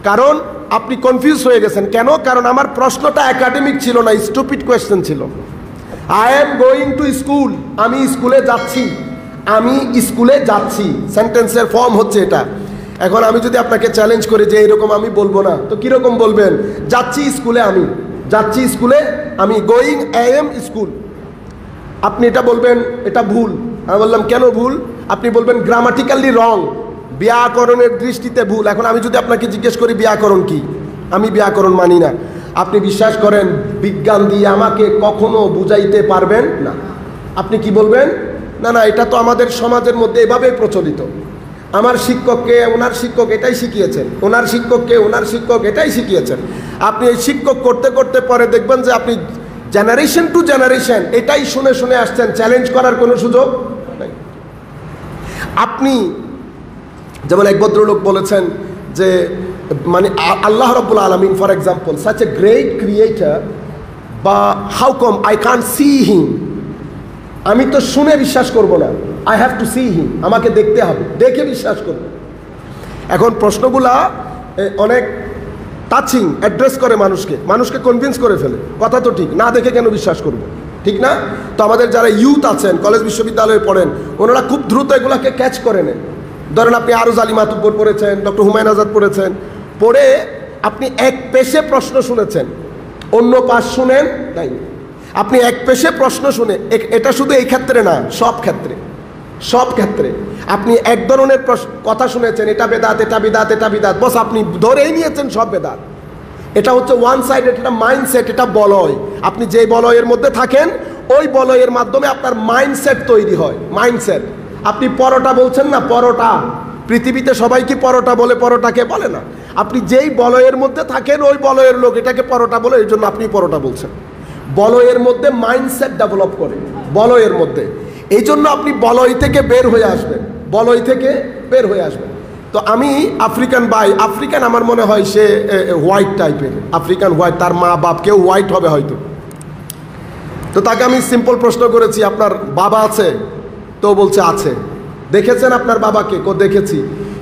কারণ আপনি কনফিউজ হয়ে গেছেন। কেন? কারণ আমার প্রশ্নটা একাডেমিক ছিল না, স্টুপিড কোয়েশ্চেন ছিল। I am going to school, আমি স্কুলে যাচ্ছি, আমি স্কুলে যাচ্ছি, সেন্টেন্সের ফর্ম হচ্ছে এটা। এখন আমি যদি আপনাকে চ্যালেঞ্জ করি যে এরকম আমি বলবো না, তো কীরকম বলবেন? যাচ্ছি স্কুলে, আমি যাচ্ছি স্কুলে, আমি গোয়িং AM স্কুল। আপনি এটা বলবেন এটা ভুল। আমি বললাম কেন ভুল? আপনি বলবেন গ্রামাটিক্যালি রং, ব্যাকরণের দৃষ্টিতে ভুল। এখন আমি যদি আপনাকে জিজ্ঞেস করি ব্যাকরণ কি, আমি ব্যাকরণ মানি না, আপনি বিশ্বাস করেন বিজ্ঞান দিয়ে আমাকে কখনো বুঝাইতে পারবেন না। আপনি কি বলবেন? না না, এটা তো আমাদের সমাজের মধ্যে এভাবেই প্রচলিত, আমার শিক্ষককে ওনার শিক্ষক এটাই শিখিয়েছেন, ওনার শিক্ষককে ওনার শিক্ষক এটাই শিখিয়েছেন। আপনি এই শিক্ষক করতে করতে পরে দেখবেন যে আপনি জেনারেশন টু জেনারেশন এটাই শুনে শুনে আসছেন, চ্যালেঞ্জ করার কোনো সুযোগ নাই। আপনি যেমন এক ভদ্রলোক বলেছেন যে মানে আল্লাহ রাব্বুল আলামিন for example such a great creator, বা how come I can't see him, আমি তো শুনে বিশ্বাস করব না, I have to see him, আমাকে দেখতে হবে, দেখে বিশ্বাস করব। এখন প্রশ্নগুলা অনেক টাচিং, অ্যাড্রেস করে মানুষকে কনভিন্স করে ফেলে। কথা তো ঠিক, না দেখে কেন বিশ্বাস করব, ঠিক না? তো আমাদের যারা ইউথ আছেন, কলেজ বিশ্ববিদ্যালয়ে পড়েন, ওনারা খুব দ্রুত এগুলাকে ক্যাচ করে নেন। ধরেন আপনি আরজ আলী মাতুব্বর পড়েছেন, ডক্টর হুমায়ুন আজাদ পড়েছেন, পড়ে আপনি এক পেশে প্রশ্ন শুনেছেন, অন্য পাশ শুনেন নাই। আপনি এক পেশে প্রশ্ন শুনে, এটা শুধু এই ক্ষেত্রে না, সব ক্ষেত্রে, সব ক্ষেত্রে আপনি এক ধরনের কথা শুনেছেন, এটা বেদাত, এটা বিদাত, এটা বিদাত, বস আপনি ধরেই নিয়েছেন সব বেদাত। এটা হচ্ছে ওয়ান সাইড, এটা মাইন্ডসেট, এটা বলয়। আপনি যে বলয়ের মধ্যে থাকেন ওই বলয়ের মাধ্যমে আপনার মাইন্ডসেট তৈরি হয়, মাইন্ডসেট। আপনি পরোটা বলছেন না, পরোটা, পৃথিবীতে সবাই কি পরোটা বলে? পরোটাকে বলে না। আপনি যেই বলয়ের মধ্যে থাকেন ওই বলয়ের লোক, এটাকে পরোটা বলে, এই জন্য আপনি পরোটা বলছেন। বলয়ের মধ্যে মাইন্ডসেট ডেভেলপ করে, বলয়ের মধ্যে, এই জন্য আপনি বলয় থেকে বের হয়ে আসবেন, বলয় থেকে বের হয়ে আসবেন। তো আমি আফ্রিকান ভাই, আফ্রিকান আমার মনে হয় সে হোয়াইট টাইপের, আফ্রিকান হোয়াইট, তার মা বাপ কেউ হোয়াইট হবে হয়তো। তো তাকে আমি সিম্পল প্রশ্ন করেছি, আপনার বাবা আছে? তো বলছে আছে। দেখেছেন আপনার বাবাকে? কো দেখেছি।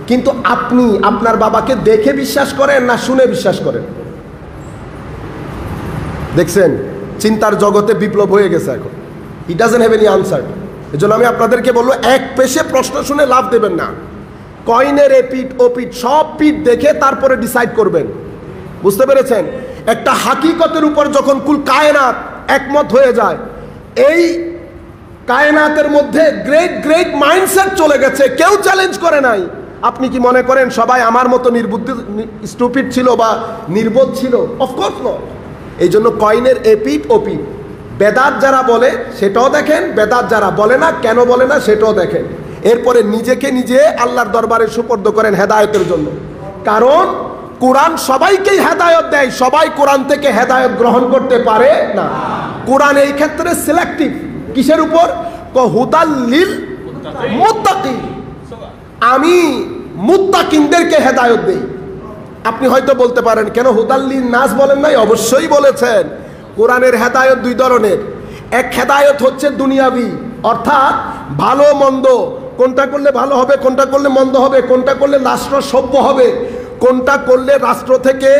কিন্তু আপনি আপনার বাবাকে দেখে বিশ্বাস করেন না শুনে বিশ্বাস করেন? দেখছেন, চিন্তার জগতে বিপ্লব হয়ে গেছে এখন। He doesn't have any answer. এই জন্য আমি আপনাদেরকে বলবো, এক পেশে প্রশ্ন শুনে লাভ দেবেন না। কয়েনের এপিট ওপিট সব পিঠ দেখে তারপরে ডিসাইড করবেন। বুঝতে পেরেছেন? একটা হাকিকতের উপর যখন কুল কায়নাত একমত হয়ে যায়, এই কায়নাতের মধ্যে গ্রেট গ্রেট মাইন্ডসেট চলে গেছে, কেউ চ্যালেঞ্জ করে নাই। আপনি কি মনে করেন সবাই আমার মতো নির্বুদ্ধি স্টুপিড ছিল বা নির্বোধ ছিল? Of course not. এই জন্য কয়েনের এপিট ওপিট, বেদাত যারা বলে সেটাও দেখেন, বেদাত যারা বলে না কেন বলে না সেটাও দেখেন। এরপরে নিজেকে নিজে আল্লাহর দরবারে সুপর্দ করেন হেদায়েতের জন্য। কারণ কোরআন সবাইকেই হেদায়েত দেয়, সবাই কোরআন থেকে হেদায়েত গ্রহণ করতে পারে না। কোরআন এই ক্ষেত্রে সিলেক্টিভ। কিসের উপর? হুদাল লিল মুত্তাকিন। আমি মুত্তাকিনদেরকে হেদায়েত দেই। আপনি হয়তো বলতে পারেন কেন হুদাল লিন নাস বলেন নাই? অবশ্যই বলেছেন। কোরআনের হেদায়েত দুই ধরনের। এক হেদায়েত হচ্ছে দুনিয়াবি, অর্থাৎ ভালো মন্দ, কোনটা করলে ভালো হবে, কোনটা করলে মন্দ হবে, কোনটা করলে রাষ্ট্র সভ্য হবে, কোনটা করলে রাষ্ট্র থেকে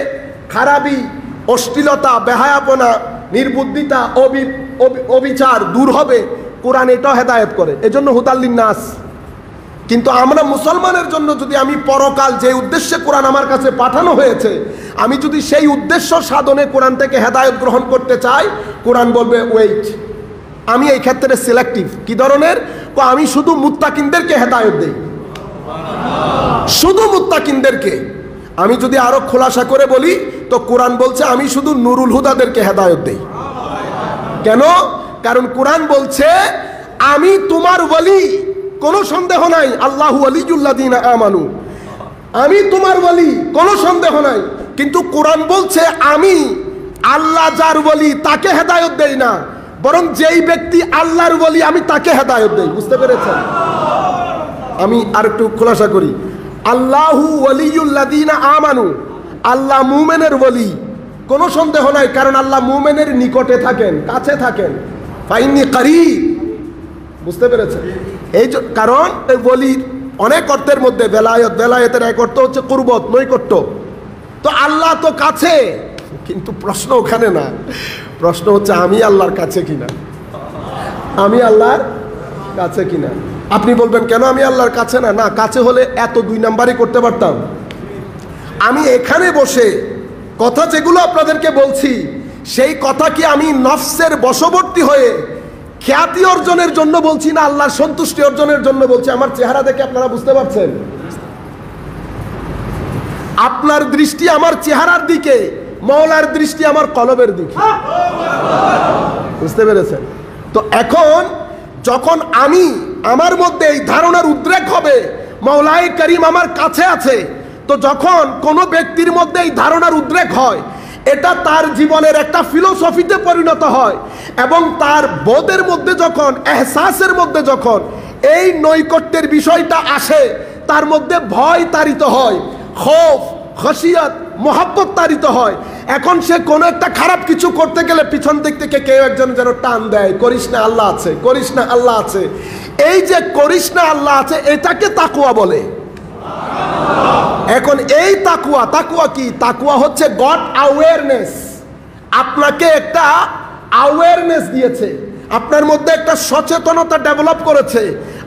খারাপি, অশ্লীলতা, বেহায়াপনা, নির্বুদ্ধিতা, অবিচার দূর হবে। কোরআন এটাও হেদায়েত করে, এজন্য হুদাল্লিন নাস। কিন্তু আমরা মুসলমানের জন্য যদি আমি পরকাল যে উদ্দেশ্যে কোরআন আমার কাছে পাঠানো হয়েছে, আমি যদি সেই উদ্দেশ্য সাধনে কোরআন থেকে হেদায়েত গ্রহণ করতে চাই, কোরআন বলবে ওয়েট, আমি এই ক্ষেত্রে সিলেক্টিভ। কি ধরনের? আমি শুধু মুত্তাকিনদেরকে হেদায়েত দেই, শুধু মুত্তাকিনদেরকে। আমি যদি আরো খোলাসা করে বলি তো কোরআন বলছে আমি শুধু নুরুল হুদাদেরকে হেদায়েত দেই। কেন? কারণ কোরআন বলছে আমি তোমার ওয়ালি, কোনো সন্দেহ নাই, আল্লাহু ওয়ালিয়ুল্লাযিনা আমানু, আমি তোমার ওয়ালি, কোনো সন্দেহ নাই। কিন্তু কোরআন বলছে আমি আল্লাহ যার ওয়ালি তাকে হেদায়েত দেই না, বরং যেই ব্যক্তি আল্লাহর ওয়ালি আমি তাকে হেদায়েত দেই। বুঝতে পেরেছেন? আমি আর একটু খোলাসা করি। আল্লাহু ওয়ালিয়ুল্লাযিনা আমানু, আল্লাহ মুমিনের ওয়ালি, কোনো সন্দেহ নাই, কারণ আল্লাহ মুমিনের নিকটে থাকেন, কাছে থাকেন। ফাইন্নী করিব। বুঝতে পেরেছেন? এই কারণ এই ওয়ালির অনেক অর্থের মধ্যে বেলায়েত, বেলায়েতের এক অর্থ হচ্ছে কুরবত, নৈকট্য। তো আল্লাহ তো কাছে, কিন্তু প্রশ্ন ওখানে না, প্রশ্ন হচ্ছে আমি আল্লাহর কাছে কিনা, আমি আল্লাহর কাছে কিনা। আপনি বলবেন কেন আমি আল্লাহর কাছে না? না, কাছে হলে এত দুই নাম্বারই করতে পারতাম। আমি এখানে বসে কথা যেগুলো আপনাদেরকে বলছি, সেই কথা কি আমি নফসের বশবর্তী হয়ে খ্যাতি অর্জনের জন্য বলছি না আল্লাহর সন্তুষ্টি অর্জনের জন্য বলছি? আমার চেহারা দেখে আপনারা বুঝতে পারছেন? আপনার দৃষ্টি আমার চেহারার দিকে, মওলার দৃষ্টি আমার কলবের দিকে। বুঝতে পেরেছেন? তো এখন যখন আমি আমার মধ্যে এই ধারণার উদ্রেক হবে মওলাই করিম আমার কাছে আছে, তো যখন কোনো ব্যক্তির মধ্যে এই ধারণার উদ্রেক হয়, এটা তার জীবনের একটা ফিলোসফিতে পরিণত হয়, এবং তার বোধের মধ্যে যখন, এহসাসের মধ্যে যখন এই নৈকট্যের বিষয়টা আসে, তার মধ্যে ভয় তাড়িত হয়, খৌফ, খশিয়ত, মোহাব্বত তাড়িত হয়। এখন সে কোনো একটা খারাপ কিছু করতে গেলে পিছন দিক থেকে কেউ একজন যেন টান দেয়, করিস না আল্লাহ আছে, করিস না আল্লাহ আছে। এই যে করিস না আল্লাহ আছে, এটাকে তাকওয়া বলে। এখন এই তাকওয়া, তাকওয়া কি? তাকওয়া হচ্ছে গড অ্যাওয়ারনেস। আপনাকে একটা অ্যাওয়ারনেস দিয়েছে, আপনার মধ্যে একটা সচেতনতা ডেভেলপ করেছে।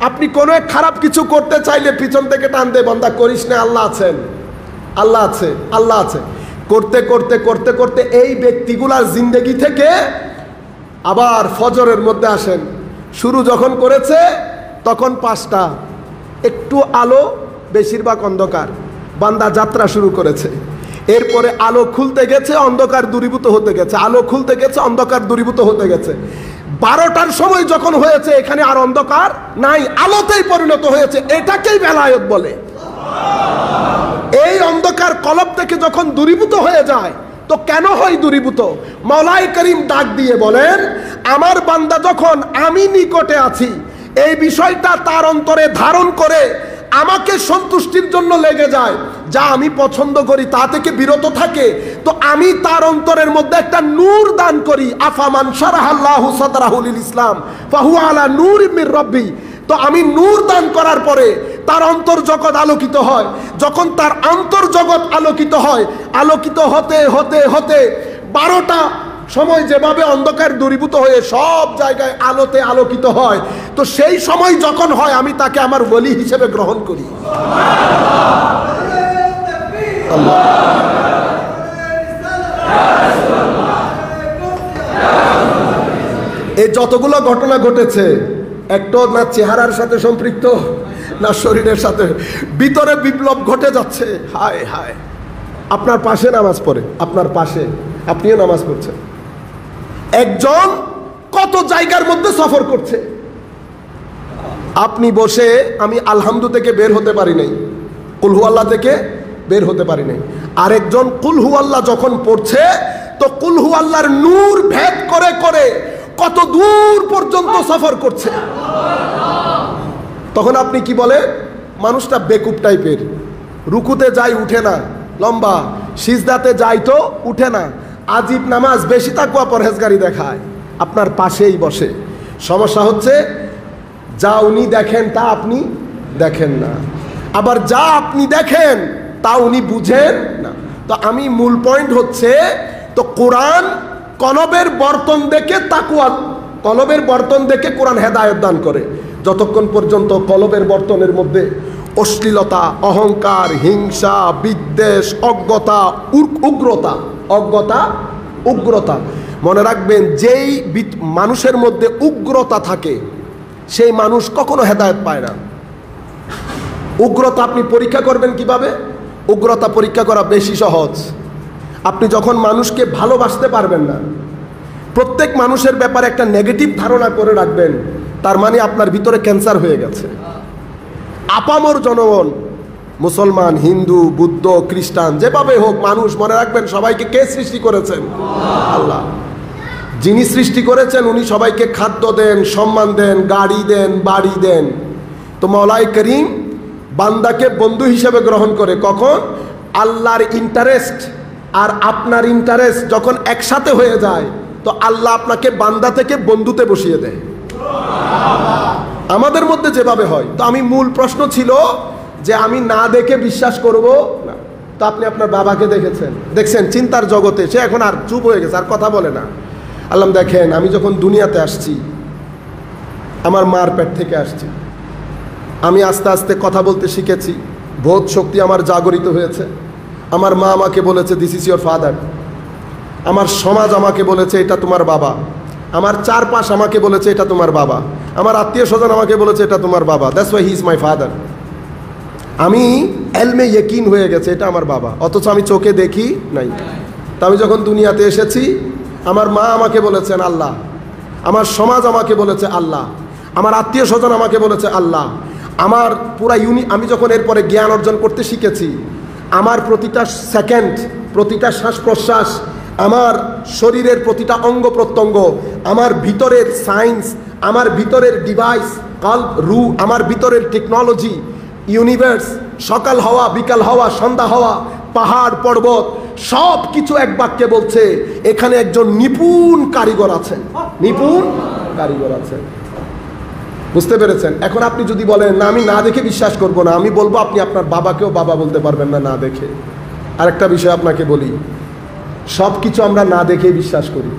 আপনি কোনো এক খারাপ কিছু করতে চাইলে পিছন থেকে টান দেয়, বান্দা করিস না, আল্লাহ আছেন, আল্লাহ আছে, আল্লাহ আছে। করতে করতে করতে করতে এই ব্যক্তিগুলার জিন্দেগি থেকে আবার ফজরের মধ্যে আসেন। শুরু যখন করেছে তখন 5টা, একটু আলো, বেশিরভাগ অন্ধকার। বান্দা যাত্রা শুরু করেছে। এরপরে আলো খুলতে গেছে, অন্ধকার দূরীভূত হতে গেছে, আলো খুলতে গেছে, অন্ধকার দূরীভূত হতে গেছে। 12টার সময় যখন হয়েছে, এখানে আর অন্ধকার নাই, আলোতেই পরিণত হয়েছে। এটাকেই বেলায়েত বলে। এই অন্ধকার কলব থেকে যখন দূরীভূত হয়ে যায়, তো কেন হয় দূরীভূত? মাওলাই করিম ডাক দিয়ে বলেন, আমার বান্দা যখন আমি নিকটে আছি এই বিষয়টা তার অন্তরে ধারণ করে আমাকে সন্তুষ্টির জন্য লেগে যায়, যা আমি পছন্দ করি তা থেকে বিরত থাকে, তো আমি তার অন্তরের মধ্যে একটা নূর দান করি। আফামান শারাহাল্লাহু সাদরাহু লিল ইসলাম ফাহুয়া আলা নূরিম মির রাব্বি। তো আমি নূর দান করার পরে তার অন্তর্জগৎ আলোকিত হয়। যখন তার অন্তর্জগৎ আলোকিত হয়, আলোকিত হতে হতে হতে 12টা সময় যেভাবে অন্ধকার দূরীভূত হয়ে সব জায়গায় আলোতে আলোকিত হয়, তো সেই সময় যখন হয় আমি তাকে আমার ওলি হিসেবে গ্রহণ করি। এই যতগুলো ঘটনা ঘটেছে, একটা না চেহারার সাথে সম্পৃক্ত, না শরীরের সাথে, ভিতরে বিপ্লব ঘটে যাচ্ছে। হায় হায়, আপনার পাশে নামাজ পড়ে, আপনার পাশে আপনিও নামাজ পড়ছেন, একজন কত জায়গার মধ্যে সফর করছে, আপনি বসে আমি আলহামদু থেকে বের হতে পারি নাই, কুল হু আল্লাহ থেকে বের হতে পারি নাই, আরেকজন কুল হু আল্লাহ যখন পড়ছে তো কুল হু আল্লাহর নূর ভেদ করে করে কত দূর পর্যন্ত সফর করছে। তখন আপনি কি বলে, মানুষটা বেকুব টাইপের, রুকুতে যাই উঠে না, লম্বা, সিজদাতে যাই তো উঠে না, আজিব নামাজ, বেশি তাকওয়া পরহেজগারি দেখায়, আপনার পাশেই বসে। সমস্যা হচ্ছে যা উনি দেখেন তা আপনি দেখেন না, আবার যা আপনি দেখেন তা উনি বুঝেন না। তো আমি মূল পয়েন্ট হচ্ছে, তো কোরআন কলবের বর্তন দেখে তাকওয়া, কলবের বর্তন দেখে কোরআন হেদায়েত দান করে। যতক্ষণ পর্যন্ত কলবের বর্তনের মধ্যে অশ্লীলতা, অহংকার, হিংসা, বিদ্বেষ, অজ্ঞতা, উগ্রতা, অজ্ঞতা, উগ্রতা, মনে রাখবেন যেই মানুষের মধ্যে উগ্রতা থাকে সেই মানুষ কখনো হেদায়েত পায় না। উগ্রতা আপনি পরীক্ষা করবেন কিভাবে? উগ্রতা পরীক্ষা করা বেশি সহজ। আপনি যখন মানুষকে ভালোবাসতে পারবেন না, প্রত্যেক মানুষের ব্যাপারে একটা নেগেটিভ ধারণা করে রাখবেন, তার মানে আপনার ভিতরে ক্যান্সার হয়ে গেছে। আপামর জনগণ, মুসলমান, হিন্দু, বুদ্ধ, খ্রিস্টান, যেভাবে হোক মানুষ, মনে রাখবেন সবাইকে কে সৃষ্টি করেছেন? আল্লাহ। যিনি সৃষ্টি করেছেন উনি সবাইকে খাদ্য দেন, সম্মান দেন, গাড়ি দেন, বাড়ি দেন। তো মাওলাই করিম বান্দাকে বন্ধু হিসেবে গ্রহণ করে কখন? আল্লাহর ইন্টারেস্ট আর আপনার ইন্টারেস্ট যখন একসাথে হয়ে যায়, তো আল্লাহ আপনাকে বান্দা থেকে বন্ধুতে বসিয়ে দেয়। আমাদের মধ্যে যেভাবে হয়। তো আমি মূল প্রশ্ন ছিল যে আমি না দেখে বিশ্বাস করব না। তো আপনি আপনার বাবাকে দেখছেন চিন্তার জগতে, সে এখন আর চুপ হয়ে গেছে, আর কথা বলে না। আল্লাহ দেখেন, আমি যখন দুনিয়াতে আসছি, আমার মার পেট থেকে আসছি, আমি আস্তে আস্তে কথা বলতে শিখেছি, বোধ শক্তি আমার জাগরিত হয়েছে। আমার মা আমাকে বলেছে দিস ইজ ইয়োর ফাদার, আমার সমাজ আমাকে বলেছে এটা তোমার বাবা, আমার চারপাশ আমাকে বলেছে এটা তোমার বাবা, আমার আত্মীয় স্বজন আমাকে বলেছে এটা তোমার বাবা, that's why he is my father. আমি এলমে ইয়কিন হয়ে গেছে এটা আমার বাবা, অথচ আমি চোখে দেখি নাই। তা আমি যখন দুনিয়াতে এসেছি, আমার মা আমাকে বলেছেন আল্লাহ, আমার সমাজ আমাকে বলেছে আল্লাহ, আমার আত্মীয় স্বজন আমাকে বলেছে আল্লাহ, আমার পুরা আমি যখন এরপরে জ্ঞান অর্জন করতে শিখেছি, আমার প্রতিটা সেকেন্ড, প্রতিটা শ্বাস প্রশ্বাস, আমার শরীরের প্রতিটা অঙ্গ প্রত্যঙ্গ, আমার ভিতরের সায়েন্স, আমার ভিতরের ডিভাইস, কল্প, রু, আমার ভিতরের টেকনোলজি, ইউনিভার্স, সকাল হওয়া, বিকাল হওয়া, সন্ধ্যা হওয়া, পাহাড় পর্বত, সব কিছু এক বাক্যে বলছে এখানে একজন নিপুণ কারিগর আছেন, নিপুণ কারিগর আছেন। বুঝতে পেরেছেন? এখন আপনি যদি বলেন না আমি না দেখে বিশ্বাস করব না, আমি বলবো আপনি আপনার বাবাকেও বাবা বলতে পারবেন না না দেখে। আরেকটা বিষয় আপনাকে বলি, সব কিছু আমরা না দেখেই বিশ্বাস করি।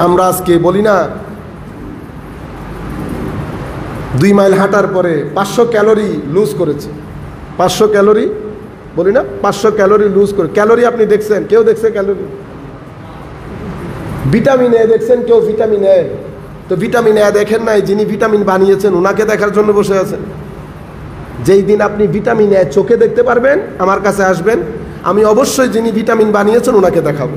আমরা আজকে বলি না 2 মাইল হাঁটার পরে 500 ক্যালোরি লুজ করেছে, 500 ক্যালোরি বলি না, 500 ক্যালোরি লুজ করে। ক্যালোরি আপনি দেখছেন? কেউ দেখছে ক্যালোরি? ভিটামিন এ দেখছেন কেউ? ভিটামিন এ, তো ভিটামিন এ দেখেন নাই, যিনি ভিটামিন বানিয়েছেন ওনাকে দেখার জন্য বসে আছেন। যেই দিন আপনি ভিটামিন এ চোখে দেখতে পারবেন আমার কাছে আসবেন, আমি অবশ্যই যিনি ভিটামিন বানিয়েছেন ওনাকে দেখাবো।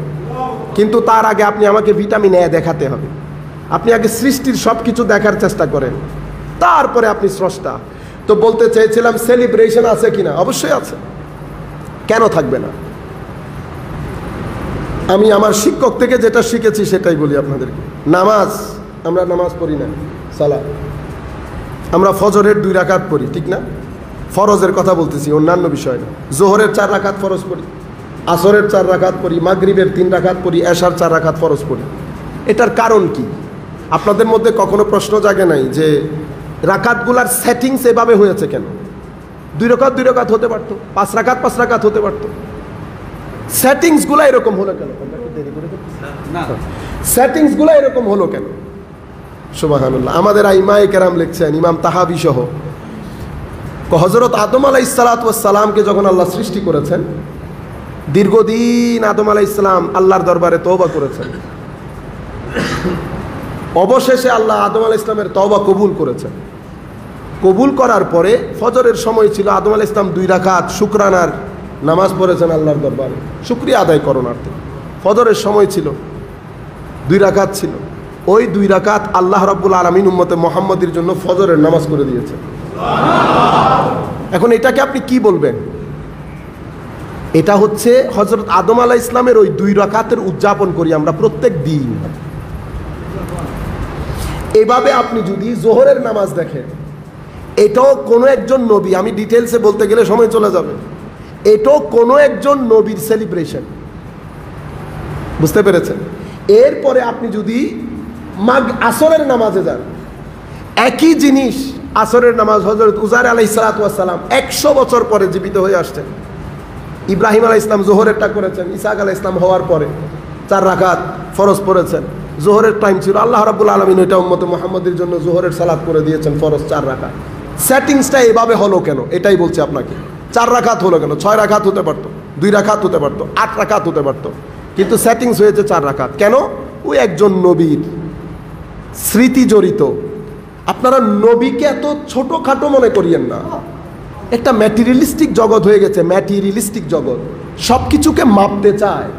কিন্তু তার আগে আপনি আমাকে ভিটামিন এ দেখাতে হবে। আপনি আগে সৃষ্টির সব কিছু দেখার চেষ্টা করেন, তারপরে আপনি স্রষ্টা। তো বলতে চেয়েছিলাম সেলিব্রেশন আছে কিনা, অবশ্যই আছে, কেন থাকবে না। আমি আমার শিক্ষক থেকে যেটা শিখেছি সেটাই বলি আপনাদেরকে। নামাজ, আমরা নামাজ পড়ি না, সালাত, আমরা ফজরের 2 রাকাত পড়ি, ঠিক না? ফরজের কথা বলতেছি, অন্যান্য বিষয় না। জোহরের 4 রাকাত ফরজ পড়ি, আসরের 4 রাকাত পড়ি, মাগরিবের 3 রাকাত পড়ি, এশার 4 রাকাত ফরজ পড়ি। এটার কারণ কি? আপনাদের মধ্যে কখনো প্রশ্ন জাগে নাই যে রাকাতগুলার সেটিংস এভাবে হয়েছে কেন? 2 রাকাত 2 রাকাত হতে পারতো, 5 রাকাত 5 রাকাত হতে পারতো, সেটিংসগুলো এরকম হলো কেন? সেটিংসগুলো এরকম হলো কেন? সুবহানাল্লাহ। আমাদের আইমায়ে কেরাম লিখছেন, ইমাম তাহাবি সহ, হযরত আদম আলাইহিস সালাতু ওয়াস সালামকে যখন আল্লাহ সৃষ্টি করেছেন, দীর্ঘদিন আদম আলাইহিস সালাম আল্লাহর দরবারে তওবা করেছেন। অবশেষে আল্লাহ আদম আলাইহিস সালামের তওবা কবুল করেছেন। কবুল করার পরে ফজরের সময় ছিল, আদম আলাইহিস সালাম 2 রাকাত শুকরানার নামাজ পড়েছেন আল্লাহর দরবারে, শুকরিয়া আদায় করণার্থে। ফজরের সময় ছিল, 2 রাকাত ছিল। ওই 2 রাকাত আল্লাহ রাব্বুল আলামিন উম্মতে মুহাম্মাদের জন্য ফজরের নামাজ করে দিয়েছেন। এখন এটাকে আপনি কি বলবেন? এটা হচ্ছে হযরত আদম আলাইহিস সালামের ওই 2 রাকাতের উদযাপন করি আমরা প্রত্যেক দিন। এভাবে আপনি যদি জোহরের নামাজ দেখেন, এটাও কোনো একজন নবী, আমি ডিটেলসে বলতে গেলে সময় চলে যাবে, এটাও কোনো একজন নবীর সেলিব্রেশন, বুঝতে পেরেছেন? এরপরে আপনি যদি আসরের নামাজে যান, একই জিনিস, আসরের নামাজ হযরত উজাইর আলাইহিস সালাতু ওয়াস সালাম 100 বছর পরে জীবিত হয়ে আসছেন। ইব্রাহিম আলাইহিস সালাম জোহরেরটা করেছেন, ইসহাক আলাইহিস সালাম হওয়ার পরে 4 রাকাত ফরজ পড়েছেন। জোহরের টাইম ছিল, আল্লাহ রাব্বুল আলামিন ওইটা উম্মতে মুহাম্মাদের জন্য জোহরের সালাত করে দিয়েছেন ফরজ 4 রাকাত। সেটিংসটা এভাবে হলো কেন? এটাই বলছি আপনাকে। 4 রাকাত হলো কেন? 6 রাকাত হতে পারতো, 2 রাকাত হতে পারতো, 8 রাকাত হতে পারতো, কিন্তু সেটিংস হয়েছে 4 রাকাত। কেন? ওই একজন নবীর স্মৃতি জড়িত। আপনারা নবীকে এত ছোটোখাটো মনে করিয়েন না। একটা ম্যাটেরিয়ালিস্টিক জগৎ হয়ে গেছে, ম্যাটেরিয়ালিস্টিক জগৎ, সব কিছুকে মাপতে চায়,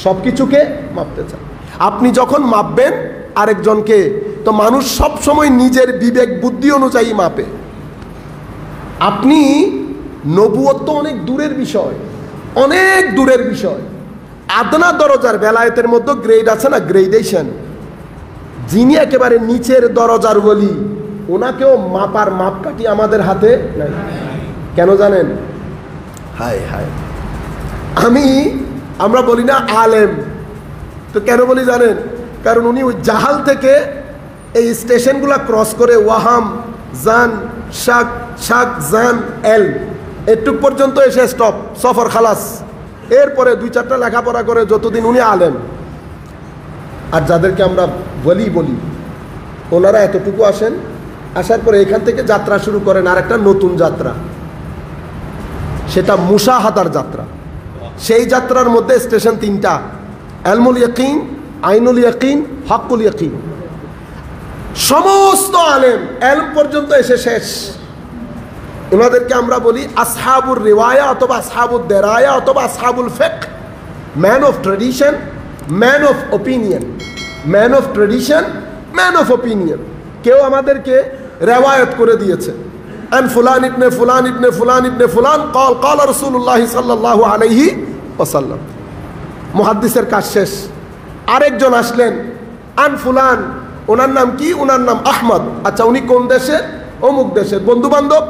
সব কিছুকে মাপতে চায়। আপনি যখন মাপবেন আরেকজনকে, তো মানুষ সব সময় নিজের বিবেক বুদ্ধি অনুযায়ী মাপে। আপনি নবুয়ত তো অনেক দূরের বিষয়, অনেক দূরের বিষয়। আদনা দরজার বেলায়েতের মধ্যে গ্রেড আছে না, গ্রেডেশন। যিনি একেবারে নিচের দরজার বলি, ওনাকেও মাপার মাপকাঠি আমাদের হাতে নাই। কেন জানেন? হায় হায়, আমরা বলি না আলেম, তো কেন বলি জানেন? কারণ উনি ওই জাহাল থেকে এই স্টেশনগুলো ক্রস করে ওয়াহাম, জান, শাক, শাক, জান, এল, এটুক পর্যন্ত এসে স্টপ, সফর খালাস। এরপরে 2-4টা লেখাপড়া করে যতদিন উনি আলেম। আর যাদেরকে আমরা বলি ওনারা এতটুকু আসেন, আসার পরে এখান থেকে যাত্রা শুরু করেন আর একটা নতুন যাত্রা, সেটা মুশাহাদার যাত্রা। সেই যাত্রার মধ্যে স্টেশন 3টা, ইলমুল ইয়াকিন, আইনুল ইয়াকিন, হকুল ইয়াকিন। সমস্ত আলেম ইলম পর্যন্ত এসে শেষ। ওনাদেরকে আমরা বলি আসহাবুর রিওয়ায়া অথবা আসহাবুদ দেরায়া অথবা আসহাবুল ফিকহ, man of tradition, man of opinion, man of tradition, man of opinion. কেউ আমাদেরকে রেওয়ায়ত করে দিয়েছে, আন ফুলান ইবনে ফুলান ইবনে ফুলান ইবনে ফুলান ক্বাল ক্বাল রাসূলুল্লাহ সাল্লাল্লাহু আলাইহি ওয়াসাল্লাম। মুহাদ্দিসের কাজ শেষ। আরেকজন আসলেন, আন ফুলান, ওনার নাম কি? ওনার নাম আহমদ। আচ্ছা, উনি কোন দেশের? অমুক দেশের। বন্ধু বান্ধব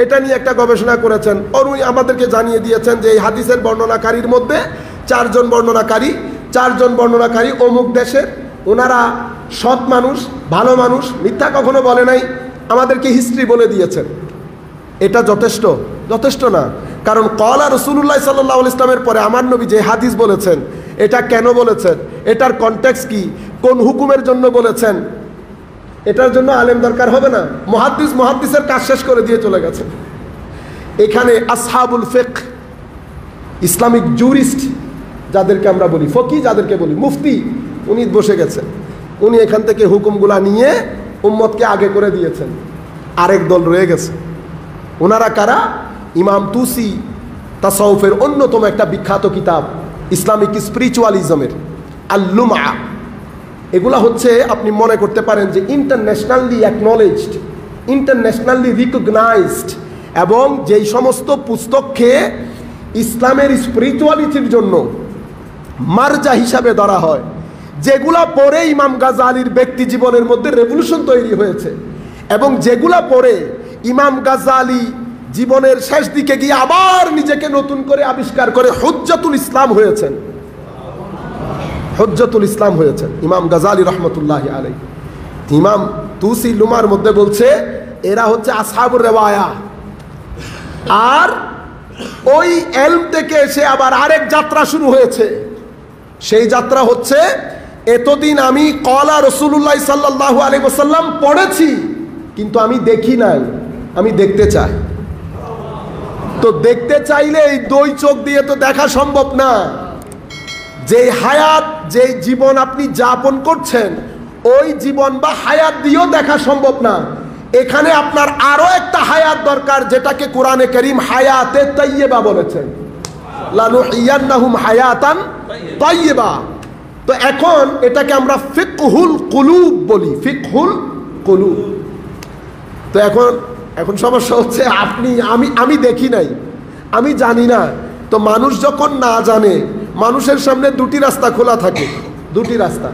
এটা নিয়ে একটা গবেষণা করেছেন, আর উনি আমাদেরকে জানিয়ে দিয়েছেন যে এই হাদিসের বর্ণনাকারীর মধ্যে 4 জন বর্ণনাকারী অমুক দেশের। ওনারা সৎ মানুষ, ভালো মানুষ, মিথ্যা কখনো বলে নাই, আমাদেরকে হিস্ট্রি বলে দিয়েছেন। এটা যথেষ্ট? যথেষ্ট না। কারণ ক্বালা রাসূলুল্লাহ সাল্লাল্লাহু আলাইহি ওয়াসাল্লামের পরে আমার নবী যে হাদিস বলেছেন, এটা কেন বলেছেন, এটার কনটেক্সট কি, কোন হুকুমের জন্য বলেছেন, এটার জন্য আলেম দরকার হবে না? মুহাদ্দিসের কাজ শেষ করে দিয়ে চলে গেছেন। এখানে আসহাবুল ফিকহ, ইসলামিক জুরিস্ট যাদেরকে আমরা বলি, ফকি যাদেরকে বলি, মুফতি, উনি বসে গেছেন। উনি এখান থেকে হুকুমগুলা নিয়ে উম্মতকে আগে করে দিয়েছেন। আরেক দল রয়ে গেছে। ওনারা কারা? ইমাম তুসি তাসাউফের অন্যতম একটা বিখ্যাত কিতাব, ইসলামিক স্পিরিচুয়ালিজমের আল-লুমআ। এগুলা হচ্ছে, আপনি মনে করতে পারেন যে ইন্টারন্যাশনালি অ্যাকনলেজড ইন্টারন্যাশনালি রিকগনাইজড, এবং যেই সমস্ত পুস্তককে ইসলামের স্পিরিচুয়ালিটির জন্য মার্জা হিসাবে ধরা হয়, যেগুলা পড়ে ইমাম গাজ্জালির ব্যক্তি জীবনের মধ্যে রেভলিউশন তৈরি হয়েছে, এবং যেগুলা পড়ে ইমাম গাজ্জালি জীবনের শেষ দিকে গিয়ে আবার নিজেকে নতুন করে আবিষ্কার করে হুজ্জাতুল ইসলাম হয়েছেন, হুজ্জাতুল ইসলাম হয়েছেন ইমাম গাজ্জালি রহমতুল্লাহি আলাইহি। ইমাম তুসি লুমার মধ্যে বলছে এরা হচ্ছে আসহাবুর রিওয়ায়া। আর ওই এলম থেকে এসে আবার আরেক যাত্রা শুরু হয়েছে। সেই যাত্রা হচ্ছে, এতদিন আমি কলা রাসূলুল্লাহ সাল্লাল্লাহু আলাইহি ওয়াসাল্লাম পড়েছি, কিন্তু আমি দেখি নাই, আমি দেখতে চাই। তো দেখতে চাইলে এই দুই চোখ দিয়ে তো দেখা সম্ভব না। যে হায়াত, যে জীবন আপনি যাপন করছেন, ওই জীবন বা হায়াত দিয়েও দেখা সম্ভব না। এখানে আপনার আরো একটা হায়াত দরকার, যেটাকে কোরআনে কারীম হায়াতে তাইয়্যিবা বলেছেন, লানুহিয়ান্নাহুম হায়াতান তাইয়্যিবা। তো এখন এটাকে আমরা ফিকহুল কুলুব বলি, ফিকহুল কুলুব। তো এখন সমস্যা হচ্ছে, আমি দেখি নাই, আমি জানি না। তো মানুষ যখন না জানে, মানুষের সামনে দুটি রাস্তা খোলা থাকে, দুটি রাস্তা।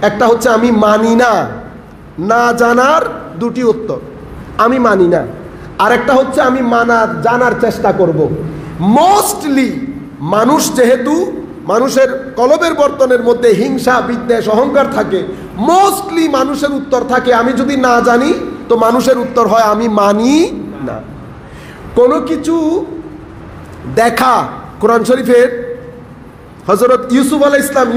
একটা হচ্ছে আমি মানি না, না জানার দুটি উত্তর, আমি মানি না। আর একটা হচ্ছে আমি জানার চেষ্টা করব। মোস্টলি মানুষ, যেহেতু মানুষের কলবের বর্তনের মধ্যে হিংসা, বিদ্বেষ, অহংকার থাকে, মোস্টলি মানুষের উত্তর থাকে আমি যদি না জানি, তো মানুষের উত্তর হয় আমি মানি না। কোনো কিছু দেখা, কোরআন শরীফের হযরত ইউসুফ আলাইহিস সালাম,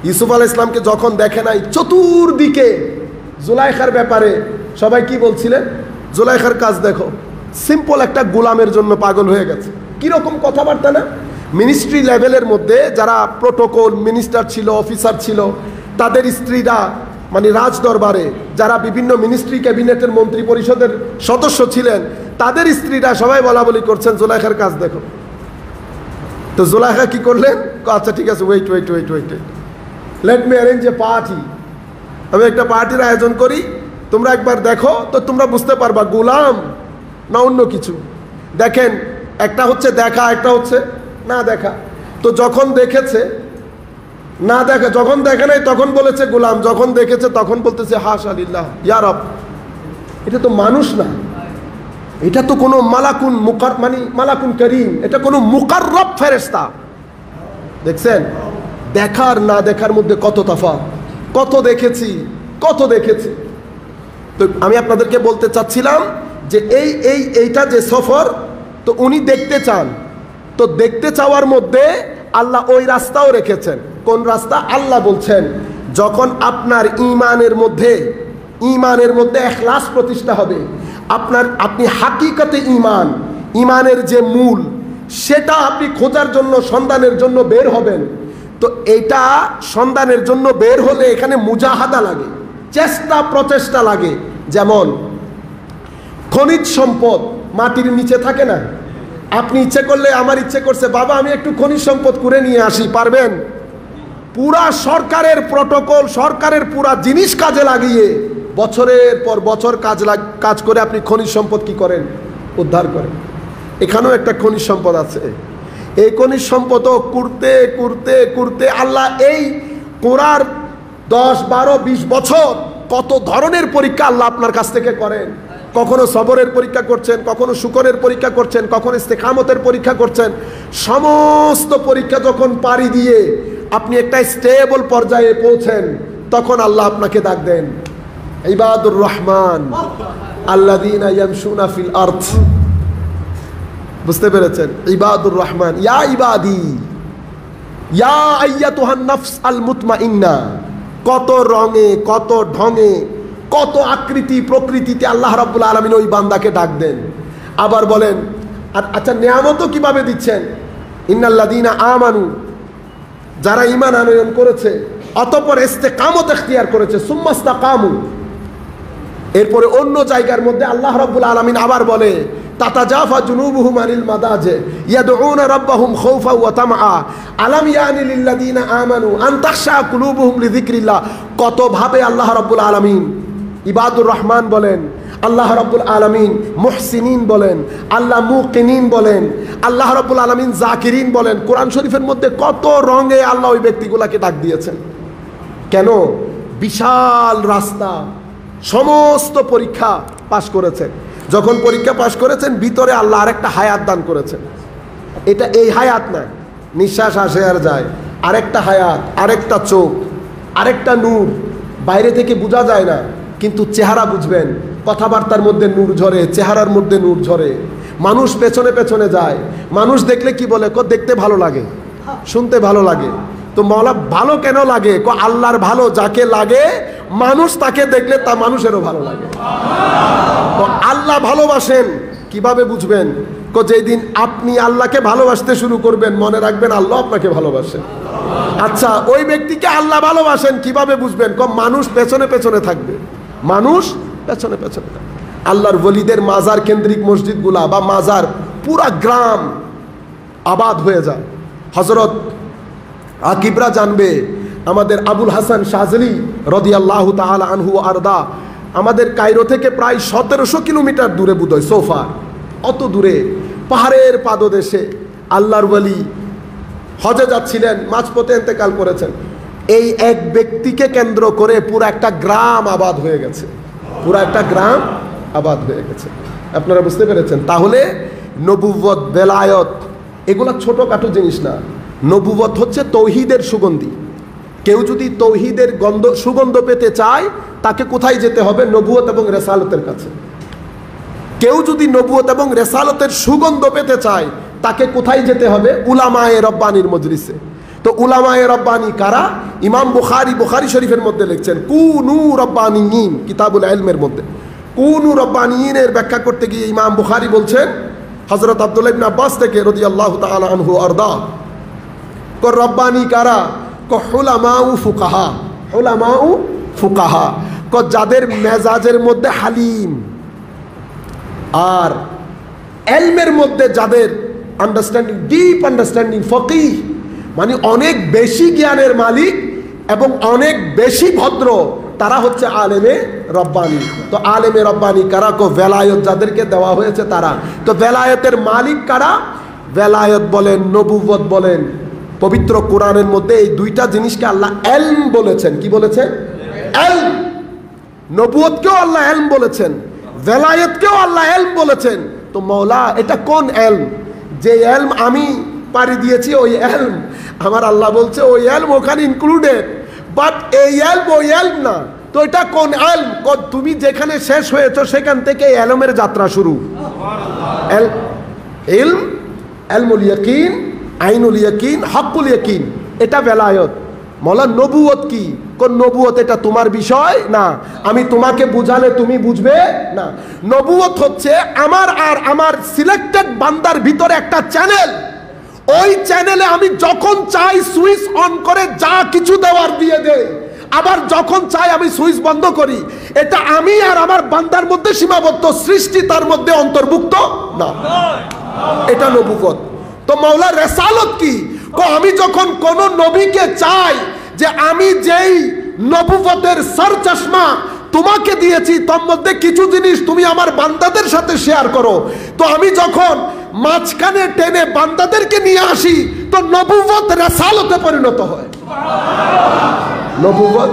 ইউসুফ আলাইহিস সালামকে যখন দেখে নাই, চতুর্দিকে জুলাইখার ব্যাপারে সবাই কি বলছিলেন, জুলাইখার কাজ দেখো, সিম্পল একটা গোলামের জন্য পাগল হয়ে গেছে। কিরকম কথাবার্তা না! মিনিস্ট্রি লেভেলের মধ্যে যারা প্রোটোকল মিনিস্টার ছিল, অফিসার ছিল, তাদের স্ত্রীরা, মানে রাজ দরবারে যারা বিভিন্ন মিনিস্ট্রি ক্যাবিনেটের মন্ত্রী পরিষদের সদস্য ছিলেন, তাদের স্ত্রীরা সবাই বলা বলি করছেন জুলাইখার কাজ দেখো। তো জুলাইখা কি করলেন, আচ্ছা ঠিক আছে, wait, let me arrange a party, আমি একটা পার্টির আয়োজন করি, তোমরা একবার দেখো, তো তোমরা বুঝতে পারবা গোলাম না অন্য কিছু। দেখেন, একটা হচ্ছে দেখা, একটা হচ্ছে না দেখা। তো যখন দেখেছে না দেখা, যখন দেখে নাই তখন বলেছে গোলাম, যখন দেখেছে তখন বলতেছে হাশা লিল্লাহ ইয়া রব, এটা তো মানুষ না, এটা তো কোনো মালাকুন করিম, এটা কোনো মুকাররব ফেরেশতা। দেখছেন, দেখার না দেখার মধ্যে কত তফাৎ, কত দেখেছি। তো আমি আপনাদেরকে বলতে চাচ্ছিলাম যে এইটা যে সফর, তো উনি দেখতে চান, তো দেখতে চাওয়ার মধ্যে আল্লাহ ওই রাস্তাও রেখেছেন। কোন রাস্তা? আল্লাহ বলছেন, যখন আপনার ইমানের মধ্যে ইখলাস প্রতিষ্ঠা হবে, আপনি হাকিকতে ইমানের যে মূল, সেটা আপনি খোঁজার জন্য, সন্ধানের জন্য বের হবেন। তো এটা সন্ধানের জন্য বের হলে এখানে মুজাহাদা লাগে, প্রচেষ্টা লাগে। যেমন খনিজ সম্পদ মাটির নিচে থাকে না, আপনি ইচ্ছে করলে, আমার ইচ্ছে করছে বাবা আমি একটু খনিজ সম্পদ করে নিয়ে আসি, পারবেন? পুরা সরকারের প্রোটোকল, সরকারের পুরা জিনিস কাজে লাগিয়ে বছরের পর বছর কাজ করে আপনি খনিজ সম্পদ কি করেন? উদ্ধার করেন। এখানেও একটা খনিজ সম্পদ আছে। এই খনিজ সম্পদও করতে আল্লাহ এই কোরআর 10, 12, 20 বছর কত ধরনের পরীক্ষা আল্লাহ আপনার কাছ থেকে করেন। কখনো সবরের পরীক্ষা করছেন, কখনো শুকরের পরীক্ষা করছেন, কখনো ইস্তেকামতের পরীক্ষা করছেন। সমস্ত পরীক্ষা যখন পাড়ি দিয়ে আপনি একটা স্টেবল পর্যায়ে পৌঁছেন, তখন আল্লাহ আপনাকে ডাক দেন, ইবাদুর রহমান আল্লাযীনা ইয়ামশুনা ফিল আরদ। বুঝতে পেরেছেন? ইবাদুর রহমান, ইয়া ইবাদি ইয়া আইয়াতুহান নাফস আল মুতমাইন্না। কত রঙে, কত ঢঙে, কত আকৃতি প্রকৃতিতে আল্লাহ রাব্বুল আলামিন ওই বান্দাকে ডাক দেন। আবার বলেন, আচ্ছা নিয়ামতও কিভাবে দিচ্ছেন? ইন্নাল্লাযীনা আমানু, যারা ঈমান আনয়ন করেছে, অতঃপর ইস্তেকামত ইখতিয়ার করেছে, সুম্মা ইসতাকামু। এরপরে অন্য জায়গার মধ্যে আল্লাহ রাব্বুল আলামিন আবার বলে, তাতাজাফা জুনুবুহুম আনিল মাদাজি ইয়াদউনা রাব্বাহুম খাউফা ওয়া তামআ আলাম ইয়ানি লিল্লাযীনা আমানু আন তাখশা কুলুবুহুম লিযিকরিল্লাহ। কত ভাবে আল্লাহ রাব্বুল আলামিন ইবাদুর রহমান বলেন, আল্লাহ রাব্বুল আলামিন মুহসিনিন বলেন, আল্লাহ মুকিনিন বলেন, আল্লাহ রাব্বুল আলামিন জাকিরিন বলেন। কোরআন শরীফের মধ্যে কত রঙে আল্লাহ ওই ব্যক্তিগুলোকে ডাক দিয়েছেন। কেন? বিশাল রাস্তা, সমস্ত পরীক্ষা পাশ করেছেন। যখন পরীক্ষা পাশ করেছেন, ভিতরে আল্লাহ আরেকটা হায়াত দান করেছেন। এটা এই হায়াত না, নিঃশ্বাস আসে আর যায়, আরেকটা হায়াত, আরেকটা চোখ, আরেকটা নূর। বাইরে থেকে বোঝা যায় না, কিন্তু চেহারা বুঝবেন, কথাবার্তার মধ্যে নূর ঝরে, চেহারার মধ্যে নূর ঝরে। মানুষ পেছনে পেছনে যায়, মানুষ দেখলে কি বলে? দেখতে ভালো লাগে, শুনতে ভালো লাগে। তো মওলা ভালো কেন লাগে? আল্লাহর ভালো যাকে লাগে, মানুষ তাকে দেখলে তা মানুষেরও ভালো লাগে। তো আল্লাহ ভালোবাসেন কিভাবে বুঝবেন? যেই দিন আপনি আল্লাহকে ভালোবাসতে শুরু করবেন, মনে রাখবেন আল্লাহ আপনাকে ভালোবাসেন। আচ্ছা, ওই ব্যক্তিকে আল্লাহ ভালোবাসেন কিভাবে বুঝবেন? মানুষ পেছনে পেছনে থাকবে, মানুষ পেছনে পেছনে থাকবে। আল্লাহর ওলিদের মাজার কেন্দ্রিক মসজিদগুলা বা মাজার, পুরা গ্রাম আবাদ হয়ে যায়। হযরত আকিবরা জানবে, আমাদের আবুল হাসান শাযলি রাদিয়াল্লাহু তাআলা আনহু আরদা, আমাদের কায়রো থেকে প্রায় 1700 কিলোমিটার দূরে বুদয় সোফা, অত দূরে পাহাড়ের পাদদেশে আল্লাহর ওলি হজে যাচ্ছিলেন, মাঝপথে ইন্তেকাল করেছেন। এই এক ব্যক্তিকে কেন্দ্র করে পুরো একটা গ্রাম আবাদ হয়ে গেছে, পুরো একটা গ্রাম আবাদ হয়ে গেছে। আপনারা বুঝতে পেরেছেন? তাহলে নবুয়ত, বেলায়ত এগুলা ছোটখাটো জিনিস না। নবুয়ত হচ্ছে তৌহিদের সুগন্ধি। কেউ যদি তৌহিদের সুগন্ধ পেতে চায়, তাকে কোথায় যেতে হবে? নবুয়ত এবং রেসালতের কাছে। কেউ যদি নবুয়ত এবং রেসালতের সুগন্ধ পেতে চায়, তাকে কোথায় যেতে হবে? উলামায়ে রব্বানির মজলিসে। তো উলামায়ে রব্বানি কারা? ইমাম বুখারী শরীফের মধ্যে লিখছেন, কুনু রব্বানিয়িন, কিতাবুল ইলমের মধ্যে কুনু রব্বানিয়িনের ব্যাখ্যা করতে গিয়ে ইমাম বুখারী বলছেন, হযরত আব্দুল্লাহ ইবনে আব্বাস থেকে রাদিয়াল্লাহু তাআলা আনহু আরদা, রব্বানি কারা? হুলামাউ ফুকাহা, হুলামাউ ফুকাহা, যাদের মেজাজের মধ্যে হালিম, আর এলমের মধ্যে যাদের আন্ডারস্ট্যান্ডিং, ডিপ আন্ডারস্ট্যান্ডিং, ফকিহ মানে অনেক বেশি জ্ঞানের মালিক এবং অনেক বেশি ভদ্র, তারা হচ্ছে আলেমে রব্বানি। তো আলেমে রব্বানি কারা? ভেলায়ত যাদেরকে দেওয়া হয়েছে তারা। তো ভেলায়তের মালিক কারা? ভেলায়ত বলেন, নবুয়ত বলেন, পবিত্র কোরআনের মধ্যে এই দুইটা জিনিসকে আল্লাহ এলম বলেছেন। কি বলেছেন? এলম। নবুয়তকেও আল্লাহ এলম বলেছেন, ভেলায়তকেও আল্লাহ এলম বলেছেন। তো মওলা এটা কোন এলম? যে এলম আমি পাড়ি দিয়েছি ওই এলম, আমার আল্লাহ বলছে ওই এলম ওখানে ইনক্লুডেড, বাট এই এলম ওই এলম না। তো এটা কোন এলম? তুমি যেখানে শেষ হয়েছো সেখান থেকে এলমের যাত্রা শুরু। ইলম, ইলমুল ইয়াকিন, আইনুল ইয়াকিন, হকুল ইয়াকিন, এটা ভেলায়ত। মওলা নবুয়ত কি? কোন নবুয়ত? এটা তোমার বিষয় না, আমি তোমাকে বুঝালে তুমি বুঝবে না। নবুয়ত হচ্ছে আমার আর আমার সিলেক্টেড বান্দার ভিতরে একটা চ্যানেল, ওই চ্যানেলে আমি যখন চাই সুইচ অন করে যা কিছু দেওয়ার দিয়ে দেই, আবার যখন চাই আমি সুইচ বন্ধ করি। এটা আমি আর আমার বান্দার মধ্যে সীমাবদ্ধ, সৃষ্টি তার মধ্যে অন্তর্ভুক্ত না। এটা নবুয়ত। তো মাওলার রেসালত কি? আমি যখন কোন নবীকে চাই যে আমি যেই নবুয়তের সর চশমা তোমাকে দিয়েছি, তোর মধ্যে কিছু জিনিস তুমি আমার বান্দাদের সাথে শেয়ার করো, তো আমি যখন মাঝখানে টেনে বান্দাদেরকে নিয়ে আসি, তো নবুয়ত রেসালতে পরিণত হয়। নবুয়ত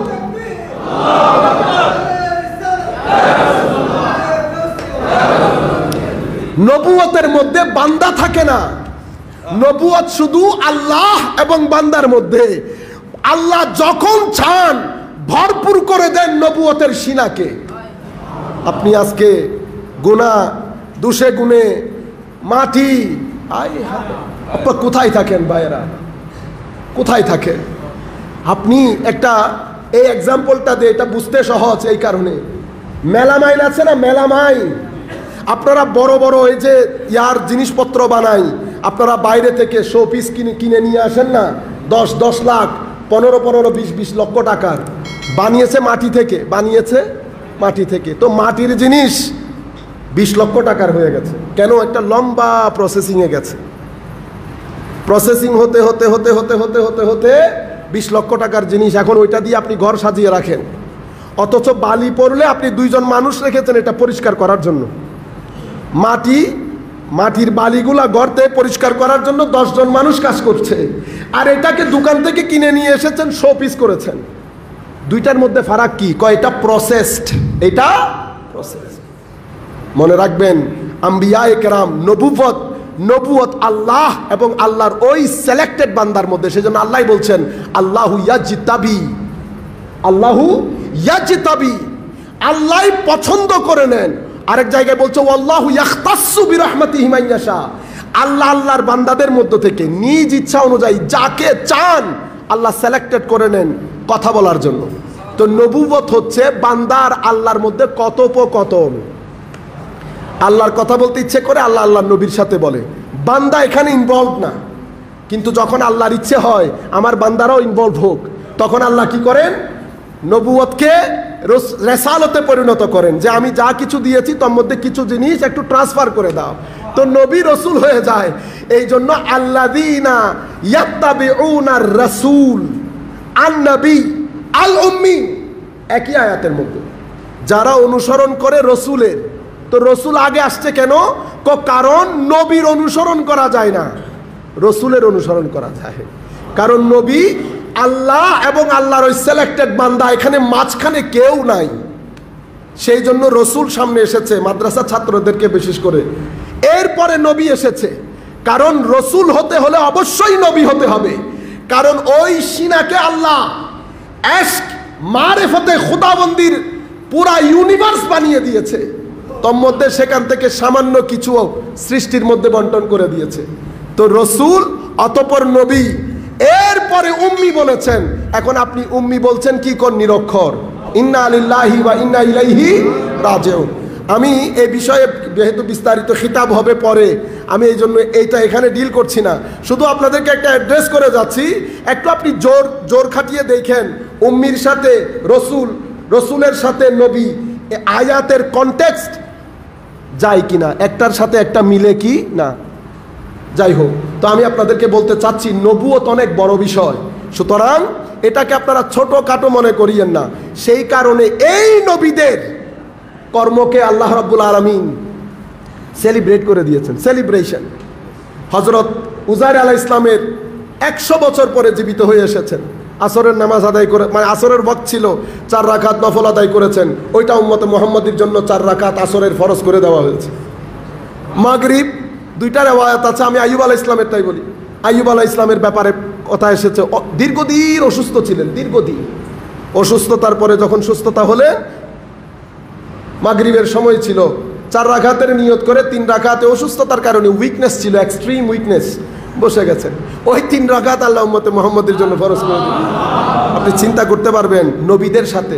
নবুয়তের মধ্যে বান্দা থাকে না, নবুয়ত শুধু আল্লাহ এবং বান্দার মধ্যে। আল্লাহ যখন চান ভরপুর করে দেন নবুয়তের সিনাকে। আপনি আজকে গুনাহ দুষে গুনে মাটি, আপনার কোথায় থাকেন ভাইয়েরা? কোথায় থাকেন আপনি? একটা এই এক্সাম্পলটা দিয়ে, এটা বুঝতে সহজ এই কারণে, মেলামাইন আছে না, মেলামাইন। আপনারা বড় বড় এই যে ইয়ার জিনিসপত্র বানাই, আপনারা বাইরে থেকে শো পিস কিনে নিয়ে আসেন না, 10 লাখ, 15 20 লক্ষ টাকার বানিয়েছে মাটি থেকে, বানিয়েছে মাটি থেকে। তো মাটির জিনিস 20 লক্ষ টাকার হয়ে গেছে। কেন? একটা লম্বা প্রসেসিংয়ে গেছে। প্রসেসিং হতে হতে হতে হতে হতে হতে হতে 20 লক্ষ টাকার জিনিস এখন ওইটা দিয়ে আপনি ঘর সাজিয়ে রাখেন। অথচ বালি পড়লে আপনি 2 জন মানুষ রেখেছেন এটা পরিষ্কার করার জন্য। মাটির বালিগুলা গর্তে পরিষ্কার করার জন্য 10 জন মানুষ কাজ করছে, আর এটাকে দোকান থেকে কিনে নিয়ে এসেছেন, শো পিস করেছেন। দুইটার মধ্যে ফারাক কি? কয় এটা প্রসেসড, এটা প্রসেস। মনে রাখবেন, আম্বিয়ায়ে কেরাম, নবুয়ত আল্লাহ এবং আল্লাহর ওই সিলেক্টেড বান্দার মধ্যে। সেজন্য আল্লাহ বলছেন আল্লাহু ইয়াজতাবি, আল্লাহ পছন্দ করে নেন। আরেক জায়গায় বলছে আল্লাহু ইয়াখতাসসু বিরহমাতিহি মান ইয়াশা, আল্লাহ আল্লাহর বান্দাদের মধ্য থেকে নিজ ইচ্ছা অনুযায়ী যাকে চান আল্লাহ সিলেক্টেড করে নেন কথা বলার জন্য। তো নবুয়ত হচ্ছে বান্দার আল্লাহর মধ্যে কথোপকথন। আল্লাহর কথা বলতে ইচ্ছে করে আল্লাহ আল্লাহর নবীর সাথে বলে, বান্দা এখানে ইনভলভ না। কিন্তু যখন আল্লাহর ইচ্ছে হয় আমার বান্দারাও ইনভলভ হোক, তখন আল্লাহ কি করেন? নবুয়তকে রেসালতে পরিণত করেন, যে আমি যা কিছু দিয়েছি তার মধ্যে কিছু জিনিস একটু ট্রান্সফার করে দাও, তো নবী রসুল হয়ে যায়। এই জন্য আল্লাযীনা ইয়াত্তাবিউনার রাসূল আন নবী আল উম্মি, একই আয়াতের মধ্যে, যারা অনুসরণ করে রসুলের। তো রসুল আগে আসছে কেন? কারণ নবীর অনুসরণ করা যায় না, রসুলের অনুসরণ করা যায়। কারণ নবী আল্লাহ এবং আল্লাহর ওই সিলেক্টেড বান্দা, এখানে মাঝখানে কেউ নাই। সেই জন্য রসুল সামনে এসেছে মাদ্রাসা ছাত্রদেরকে বিশেষ করে। এরপরে নবী এসেছে, কারণ রসুল হতে হলে অবশ্যই নবী হতে হবে। কারণ ওই সিনাকে আল্লাহ এশক মারেফতে খুদাবন্দির পুরা ইউনিভার্স বানিয়ে দিয়েছে, তোর মধ্যে সেখান থেকে সামান্য কিছু সৃষ্টির মধ্যে বন্টন করে দিয়েছে। তো রসুল, অতঃপর নবী, এরপরে উম্মি বলেছেন। এখন আপনি উম্মি বলছেন কি কোন? নিরক্ষর। ইন্না লিল্লাহি ওয়া ইন্না ইলাইহি রাজিউন। আমি এই বিষয়ে যেহেতু বিস্তারিত খিতাব হবে পরে, আমি এই জন্য এইটা এখানে ডিল করছি না, শুধু আপনাদেরকে একটা অ্যাড্রেস করে যাচ্ছি। একটু আপনি জোর খাটিয়ে দেখেন উম্মির সাথে রসুল, রসুলের সাথে নবী, আয়াতের কনটেক্সট যায় কিনা, একটার সাথে একটা মিলে কি না। যাই হোক, তো আমি আপনাদেরকে বলতে চাচ্ছি নবুয়ত অনেক বড় বিষয়, সুতরাং এটাকে আপনারা ছোটখাটো মনে করিয়েন না। সেই কারণে এই নবীদের কর্মকে আল্লাহ রাব্বুল আলামিন সেলিব্রেট করে দিয়েছেন। সেলিব্রেশন। হযরত উজাইর আলাইহিস সালামের 100 বছর পরে জীবিত হয়ে এসেছেন, আসরের নামাজ আদায় করে, মানে আসরের ওয়াক্ত ছিল, 4 রাকাত নফল আদায় করেছেন। ওইটা উম্মতে মুহাম্মাদির জন্য 4 রাকাত আসরের ফরজ করে দেওয়া হয়েছে। মাগরিব, 2টা রিওয়ায়াত আছে, আমি আইয়ুব আলাইহিস সালামেরটাই বলি। আইয়ুব আলাইহিস সালামের ব্যাপারে কথা এসেছে, দীর্ঘদিন অসুস্থ ছিলেন, দীর্ঘদিন অসুস্থতার পরে যখন সুস্থতা হলেন, মাগরিবের সময় ছিল, 4 রাকাতের নিয়ত করে 3 রাকাতে অসুস্থতার কারণে উইকনেস ছিল, এক্সট্রিম উইকনেস, বসে গেছেন। ওই 3 রাকাত আল্লাহ উম্মতে মুহাম্মাদের জন্য ফরজ করে দিলেন। আপনি চিন্তা করতে পারবেন, নবীদের সাথে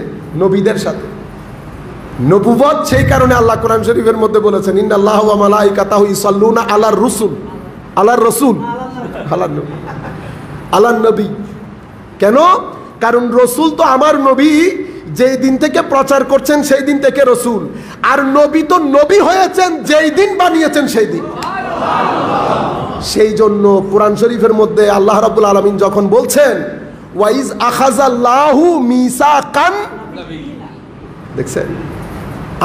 নবুয়ত। সেই কারণে আল্লাহ কোরআন শরীফের মধ্যে বলেছেন ইন্নাল্লাহা ওয়া মালাইকাতাহু ইসাল্লুনা আলার রাসূল আলার নবী। কেন? কারণ রসুল তো আমার নবী, যেই দিন থেকে প্রচার করছেন সেই দিন থেকে রসুল, আর নবী তো নবী হয়েছেন যেই দিন বানিয়েছেন সেই দিন। সেই জন্য কোরআন শরীফের মধ্যে আল্লাহ রাব্বুল আলামিন যখন বলছেন ওয়াইজ আখাযাল্লাহু মিসাকান, দেখছেন,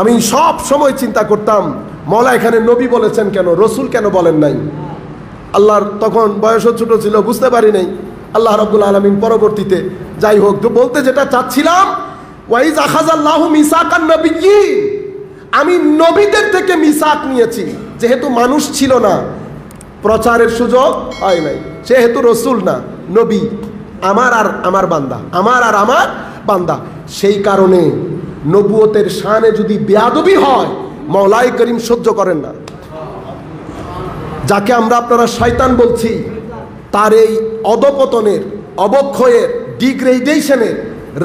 আমি সব সময় চিন্তা করতাম মওলা এখানে নবী বলেছেন কেন, রসুল কেন বলেন নাই। আল্লাহর তখন বয়সও ছোট ছিল, বুঝতে পারি নাই। আল্লাহ রাব্বুল আলামিন পরবর্তীতে, যাই হোক, তো বলতে যেটা চাচ্ছিলাম, ওয়াইজ আখাযাল্লাহু মিসাকান নবিয়্যিন, আমি নবীদের থেকে মিসাক নিয়েছি। যেহেতু মানুষ ছিল না, প্রচারের সুযোগ হয় নাই, সেহেতু রসুল না, নবী, আমার আর আমার বান্দা। সেই কারণে নবুয়তের শানে যদি বেয়াদবি হয়, মওলাই করিম সহ্য করেন না। যাকে আপনারা শয়তান বলছি, তার এই অধপতনের, অবক্ষয়ের, ডিগ্রেডেশনের,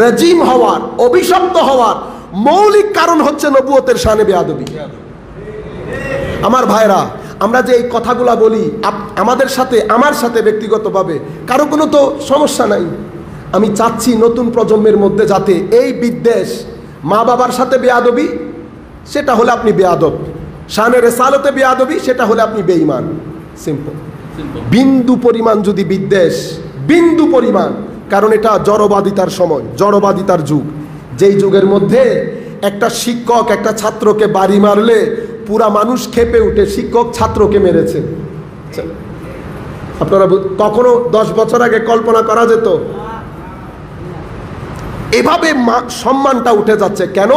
রেজিম হওয়ার, অভিশপ্ত হওয়ার মৌলিক কারণ হচ্ছে নবুয়তের শানে বেয়াদবি। আমার ভাইরা, আমরা যে এই কথাগুলা বলি, আমাদের সাথে, আমার সাথে ব্যক্তিগতভাবে কারো কোনো তো সমস্যা নাই। আমি চাচ্ছি নতুন প্রজন্মের মধ্যে যাতে এই বিদ্বেষ, মা বাবার সাথে বেয়াদবি, সেটা হলে আপনি বেয়াদব, শানে রেসালতে বেয়াদবি, সেটা হলে আপনি বেঈমান। সিম্পল। বিন্দু পরিমাণ যদি বিদ্বেষ, বিন্দু পরিমাণ, কারণ এটা জড়বাদিতার সময়, জড়বাদিতার যুগ, যেই যুগের মধ্যে একটা শিক্ষক একটা ছাত্রকে বাড়ি মারলে পুরা মানুষ ক্ষেপে উঠে শিক্ষক ছাত্রকে মেরেছে। আপনারা কখনো 10 বছর আগে কল্পনা করা যেত? এভাবে সম্মানটা উঠে যাচ্ছে কেন?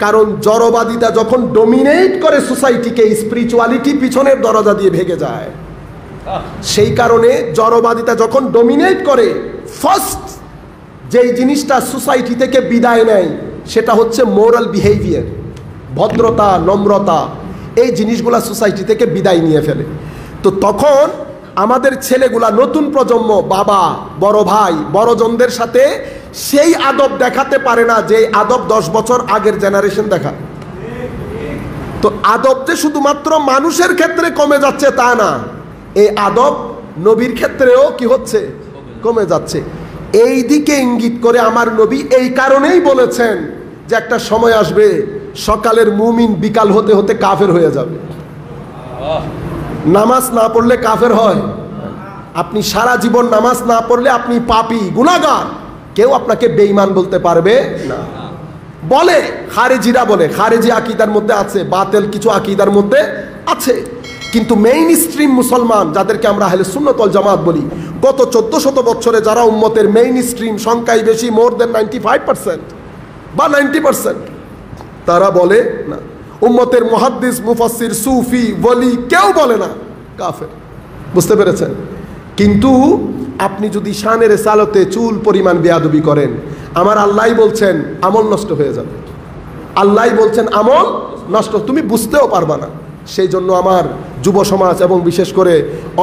কারণ জড়বাদিতা যখন ডমিনেট করে সোসাইটিকে, স্পিরিচুয়ালিটি পিছনের দরজা দিয়ে ভেঙে যায়। সেই কারণে জড়বাদিতা যখন ডমিনেট করে, ফার্স্ট যেই জিনিসটা সোসাইটি থেকে বিদায় নেয় সেটা হচ্ছে মোরাল বিহেভিয়ার, ভদ্রতা, নম্রতা। এই জিনিসগুলা সোসাইটি থেকে বিদায় নিয়ে ফেলে। তো তখন আমাদের ছেলেগুলা, নতুন প্রজন্ম, বাবা, বড় ভাই, বড়জনদের সাথে সেই আদব দেখাতে পারে না যে আদব 10 বছর আগের জেনারেশন দেখা। তো আদব যে শুধুমাত্র মানুষের ক্ষেত্রে কমে যাচ্ছে তা না, এই আদব নবীর ক্ষেত্রেও কি হচ্ছে? কমে যাচ্ছে। এই দিকে ইঙ্গিত করে আমার নবী এই কারণেই বলেছেন যে একটা সময় আসবে সকালের মুমিন বিকাল হতে হতে কাফের হয়ে যাবে। নামাজ না পড়লে কাফের হয়? আপনি সারা জীবন নামাজ না পড়লে আপনি পাপী, গুনাহগার, কেউ আপনাকে বেঈমান বলতে পারবে না। বলে খারেজিরা, বলে খারেজি আকীদার মধ্যে আছে, বাতিল কিছু আকীদার মধ্যে আছে, কিন্তু মেইন স্ট্রিম মুসলমান যাদেরকে আমরা আহলে সুন্নাত ওয়াল জামাত বলি, গত 1400 বছরে যারা উম্মতের মেইন স্ট্রিম, সংখ্যায় বেশি, মোর দেন 95% বা 90%, তারা বলে না। উম্মতের মুহাদ্দিস, মুফাসসির, সুফি, ওয়ালি কেউ বলে না কাফের। বুঝতে পেরেছেন? কিন্তু আপনি যদি শানে রিসালাতে চুল পরিমাণ বেয়াদবি করেন, আমার আল্লাহই বলছেন আমল নষ্ট হয়ে যাবে। আল্লাহই বলছেন আমল নষ্ট, তুমি বুঝতেও পারবা না। সেই জন্য আমার যুব সমাজ এবং বিশেষ করে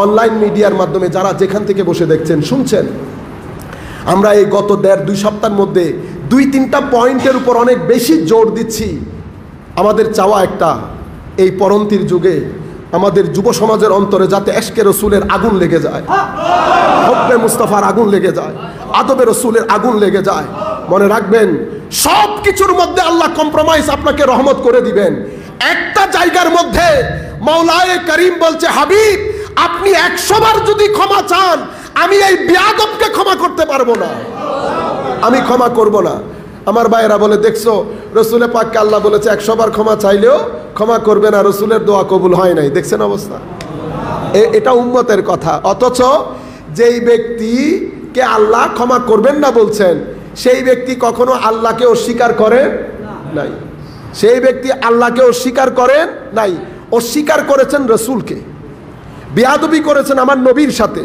অনলাইন মিডিয়ার মাধ্যমে যারা যেখান থেকে বসে দেখছেন, শুনছেন, আমরা এই গত 1.5-2 সপ্তাহের মধ্যে 2-3টা পয়েন্টের উপর অনেক বেশি জোর দিচ্ছি। আমাদের চাওয়া একটা, এই পরন্তির যুগে আমাদের যুব সমাজের অন্তরে যাতে এশকে রসুলের আগুন লেগে যায়, হব্বে মুস্তাফার আগুন লেগে যায়, আদবে রসুলের আগুন লেগে যায়। মনে রাখবেন, সব কিছুর মধ্যে আল্লাহ কম্প্রোমাইজ আপনাকে রহমত করে দিবেন। একটা জায়গার মধ্যে মাওলায়ে করিম বলছে, হাবিব আপনি 100 বার যদি ক্ষমা চান, আমি এই বেয়াদবকে ক্ষমা করতে পারবো না, আমি ক্ষমা করব না। আমার ভাইয়েরা বলে, দেখছো রসুলের পাককে আল্লাহ বলেছে 100 বার ক্ষমা চাইলেও ক্ষমা করবে না, রসুলের দোয়া কবুল হয় নাই। দেখছেন অবস্থা? এটা উম্মতের কথা। অথচ যেই ব্যক্তিকে আল্লাহ ক্ষমা করবেন না বলছেন, সেই ব্যক্তি কখনো আল্লাহকে অস্বীকার করেন নাই। সেই ব্যক্তি আল্লাহকে অস্বীকার করেন নাই, অস্বীকার করেছেন রসুলকে, বেয়াদবি করেছেন আমার নবীর সাথে।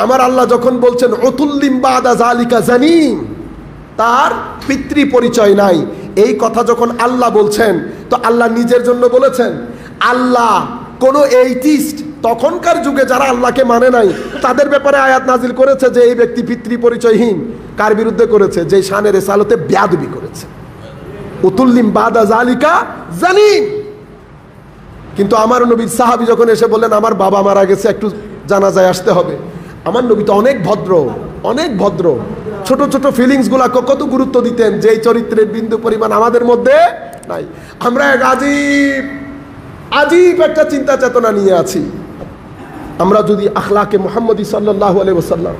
আমার আল্লাহ যখন বলছেন উতুল্লিম বাদা যালিকা জানিম, তার পিতৃ পরিচয় নাই, এই কথা যখন আল্লাহ বলছেন, তো আল্লাহ নিজের জন্য বলেছেন? আল্লাহ কোন এইটিস্ট, তখনকার যুগে যারা আল্লাহকে মানে নাই, তাদের ব্যাপারে আয়াত নাজিল করেছে যে এই ব্যক্তি পিতৃ পরিচয়হীন। কার বিরুদ্ধে করেছে? যে শানে রিসালাতে বেয়াদবি করেছে। উতুল্লিম বাদা যালিকা জানিম। কিন্তু আমার নবীর সাহাবী যখন এসে বললেন আমার বাবা মারা গেছে, একটু জানাজায় আসতে হবে, আমার নবী তো অনেক ভদ্র, অনেক ভদ্র, ছোট ছোট ফিলিংসগুলা কত গুরুত্ব দিতেন, যেই চরিত্রের বিন্দু পরিমাণ আমাদের মধ্যে নাই। আমরা এক আজীব আজীব একটা চিন্তা চেতনা নিয়ে আছি। আমরা যদি আখলাকে মুহাম্মদী সাল্লাল্লাহু আলাইহি ওয়াসাল্লাম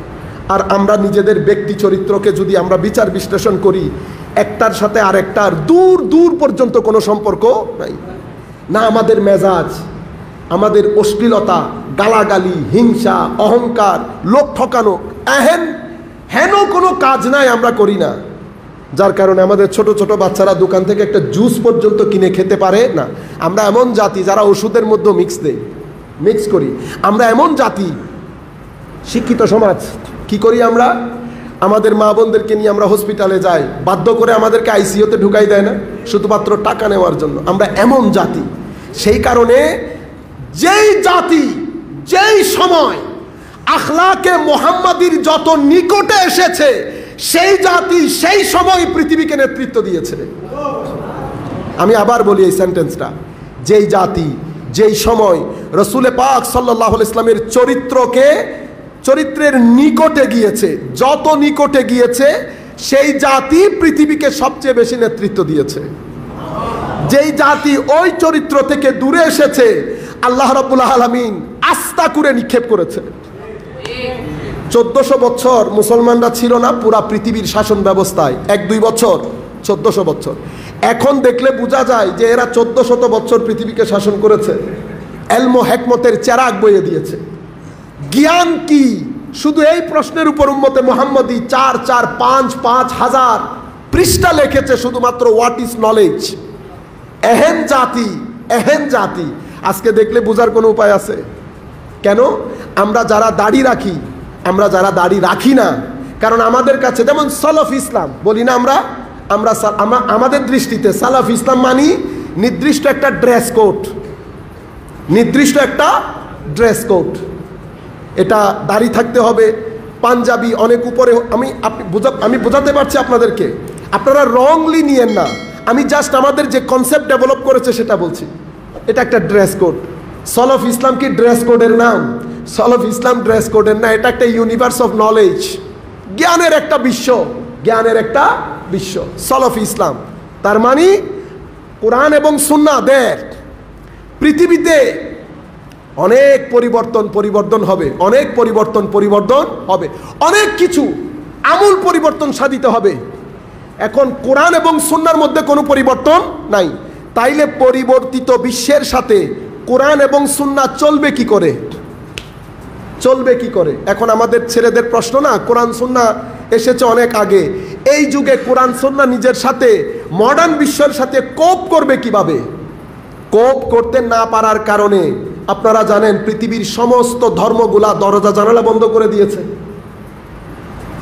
আর আমরা নিজেদের ব্যক্তি চরিত্রকে যদি আমরা বিচার বিশ্লেষণ করি, একটার সাথে আরেকটার দূর দূর পর্যন্ত কোনো সম্পর্ক নাই। না আমাদের মেজাজ, আমাদের অশ্লীলতা, গালাগালি, হিংসা, অহংকার, লোক ঠকানো, হেন কোনো কাজ নাই আমরা করি না। যার কারণে আমাদের ছোট ছোট বাচ্চারা দোকান থেকে একটা জুস পর্যন্ত কিনে খেতে পারে না। আমরা এমন জাতি যারা ওষুধের মধ্যে মিক্স করি। আমরা এমন জাতি, শিক্ষিত সমাজ, কি করি আমরা? আমাদের মা বোনদেরকে নিয়ে আমরা হসপিটালে যাই, বাধ্য করে আমাদেরকে আইসিইউতে ঢুকাই দেয় না, শুধুমাত্র টাকা নেওয়ার জন্য। আমরা এমন জাতি। সেই কারণে যেই জাতি যেই সময় আখলাকে মুহাম্মাদির যত নিকটে এসেছে, সেই জাতি সেই সময় পৃথিবীকে নেতৃত্ব দিয়েছে। আমি আবার বলি এই সেন্টেন্সটা, যেই জাতি যেই সময় রসুল পাক সাল্লাল্লাহু আলাইহি ইসলামের চরিত্রের নিকটে গিয়েছে, যত নিকটে গিয়েছে, সেই জাতি পৃথিবীকে সবচেয়ে বেশি নেতৃত্ব দিয়েছে। যেই জাতি ওই চরিত্র থেকে দূরে এসেছে, আল্লাহ রাব্বুল আলামিন আস্থা করে নিক্ষেপ করেছে। 1400 বছর মুসলমানরা ছিল না পুরা পৃথিবীর শাসন ব্যবস্থায়। 1-2 বছর 1400 বছর। এখন দেখলে বোঝা যায় যে এরা 1400 বছর পৃথিবীকে শাসন করেছে, এলম হেকমতের চেরাগ বইয়ে দিয়েছে। জ্ঞান কি? শুধু এই প্রশ্নের উপর উম্মতে মুহাম্মদী 4-5 হাজার পৃষ্ঠা লিখেছে শুধুমাত্র হোয়াট ইজ নলেজ। এহেন জাতি আজকে দেখলে বোঝার কোনো উপায় আছে? কেন আমরা যারা দাড়ি রাখি, আমরা যারা দাড়ি রাখি না, কারণ আমাদের কাছে যেমন সালাফ ইসলাম বলি না আমরা আমাদের দৃষ্টিতে সালাফ ইসলাম মানি নির্দিষ্ট একটা ড্রেস কোড, এটা দাড়ি থাকতে হবে, পাঞ্জাবি অনেক উপরে। আমি বোঝাতে পারছি আপনাদেরকে, আপনারা রংলি নিয়েন না। আমি জাস্ট আমাদের যে কনসেপ্ট ডেভেলপ করেছে সেটা বলছি। এটা একটা ড্রেস কোড। সালাফ ইসলাম কি ড্রেস কোডের নাম? সালাফ ইসলাম ড্রেস কোডের না, এটা একটা ইউনিভার্স অফ নলেজ, জ্ঞানের একটা বিশ্ব সালাফ ইসলাম। তার মানে কোরআন এবং সুন্নাহর পৃথিবীতে অনেক পরিবর্তন হবে, অনেক কিছু আমূল পরিবর্তন সাধিত হবে। এখন কোরআন এবং সুন্নাহর মধ্যে কোনো পরিবর্তন নাই, তাইলে পরিবর্তিত বিশ্বের সাথে কোরআন এবং সুন্নাহ চলবে কি করে? এখন আমাদের ছেলেদের প্রশ্ন না, কোরআন সুন্নাহ এসেছে অনেক আগে, এই যুগে কোরআন সুন্নাহ নিজের সাথে মডার্ন বিশ্বের সাথে কোপ করবে কিভাবে? কোপ করতে না পারার কারণে আপনারা জানেন পৃথিবীর সমস্ত ধর্মগুলা দরজা জানালা বন্ধ করে দিয়েছে।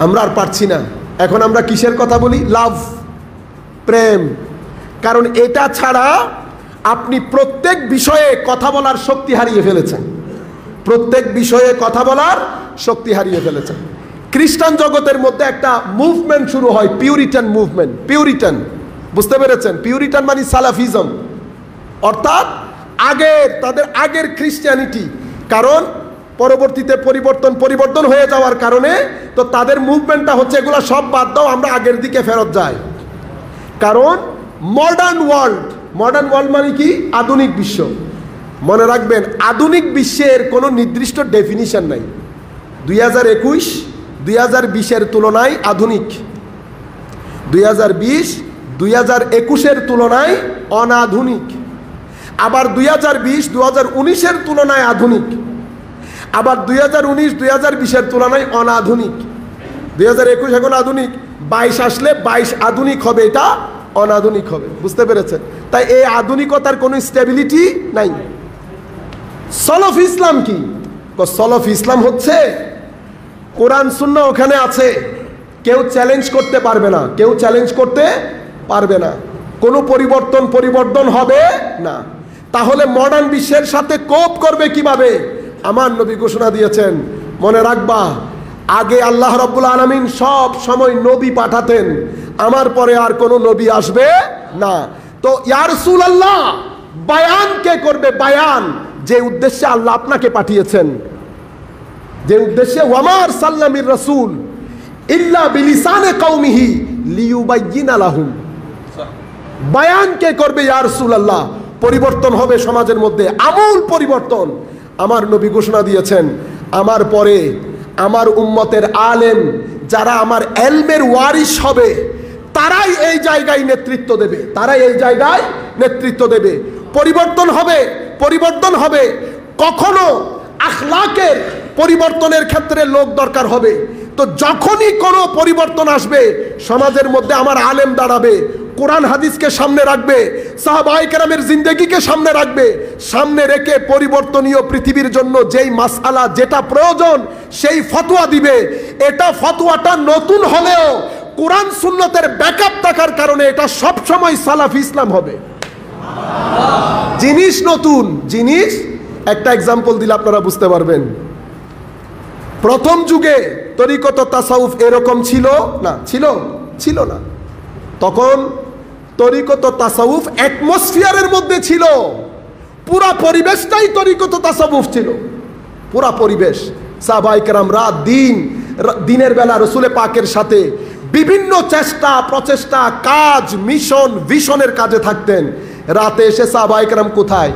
আমরা আর পারছি না। এখন আমরা কিসের কথা বলি? লাভ, প্রেম। কারণ এটা ছাড়া আপনি প্রত্যেক বিষয়ে কথা বলার শক্তি হারিয়ে ফেলেছেন। খ্রিস্টান জগতের মধ্যে একটা মুভমেন্ট শুরু হয়, পিউরিটান, বুঝতে পেরেছেন? পিউরিটান মানে সালাফিজম, অর্থাৎ তাদের আগের খ্রিস্টানিটি। কারণ পরবর্তীতে পরিবর্তন হয়ে যাওয়ার কারণে তো তাদের মুভমেন্টটা হচ্ছে এগুলো সব বাদ দাও, আমরা আগের দিকে ফেরত যাই। কারণ মডার্ন ওয়ার্ল্ড মানে কি? আধুনিক বিশ্ব। মনে রাখবেন, আধুনিক বিশ্বের কোনো নির্দিষ্ট ডেফিনিশন নাই। 2021 2020-এর তুলনায় আধুনিক, 2020 2021-এর তুলনায় অনাধুনিক, আবার 2020 2019-এর তুলনায় আধুনিক, আবার 2019 2020-এর তুলনায় অনাধুনিক। 2021 এখন আধুনিক, 22 আসলে 22 আধুনিক হবে, এটা অনাধুনিক হবে। বুঝতে পেরেছেন? তাই এই আধুনিকতার কোনো স্টেবিলিটি নাই। সালাফ ইসলাম কি? সালাফ ইসলাম হচ্ছে কোরআন সুন্নাহ ওখানে আছে, কেউ চ্যালেঞ্জ করতে পারবে না, কোনো পরিবর্তন হবে না। তাহলে মডার্ন বিশ্বের সাথে কোপ করবে কিভাবে? আমার নবী ঘোষণা দিয়েছেন, মনে রাখবা, আগে আল্লাহ রাব্বুল আলামিন সব সময় নবী পাঠাতেন, আমার পরে আর কোনো নবী আসবে না। তো ইয়া রাসূলুল্লাহ, বায়ান কে করবে? বায়ান যে উদ্দেশ্যে আল্লাহ আপনাকে পাঠিয়েছেন, যে উদ্দেশ্যে, ওয়ামার সাল্লামির রাসূল ইল্লা বিলিসানে কওমিহি লিয়ুবাইয়িনা লাহুম। বায়ান কে করবে? ইয়া রাসূলুল্লাহ। পরিবর্তন হবে সমাজের মধ্যে, আমূল পরিবর্তন। আমার নবী ঘোষণা দিয়েছেন, আমার পরে আমার উম্মতের আলেম যারা আমার এলমের ওয়ারিস হবে, তারাই এই জায়গায় নেতৃত্ব দেবে। পরিবর্তন হবে। কখনো আখলাকের পরিবর্তনের ক্ষেত্রে লোক দরকার হবে। তো যখনই কোনো পরিবর্তন আসবে সমাজের মধ্যে, আমার আলেম দাঁড়াবে, কোরআন হাদিসকে সামনে রাখবে, সাহাবায়ে কেরামের জিন্দেগিকে সামনে রাখবে, সামনে রেখে পরিবর্তনীয় পৃথিবীর জন্য যেই মাসআলা, যেটা প্রয়োজন, সেই ফতোয়া দিবে। এটা ফতোয়াটা নতুন হলেও কোরআন সুন্নতের ব্যাকআপ থাকার কারণে এটা সব সময় সালাফি ইসলাম হবে। জিনিস নতুন, একটা এক্সাম্পল দিলে আপনারা বুঝতে পারবেন। প্রথম যুগে তরিকত তাসাউফ এরকম ছিল না। তখন তরিকত তাসাউফ অ্যাটমসফিয়ারের মধ্যে ছিল, পুরা পরিবেশটাই তরিকত তাসাউফ ছিল, পুরা পরিবেশ। সাহাবায়ে কেরাম রাত দিনের বেলা রসুলে পাকের সাথে বিভিন্ন প্রচেষ্টা, কাজ, মিশন, ভিশনের কাজে থাকতেন। রাতে এসে সাহাবায়ে কেরাম কোথায়?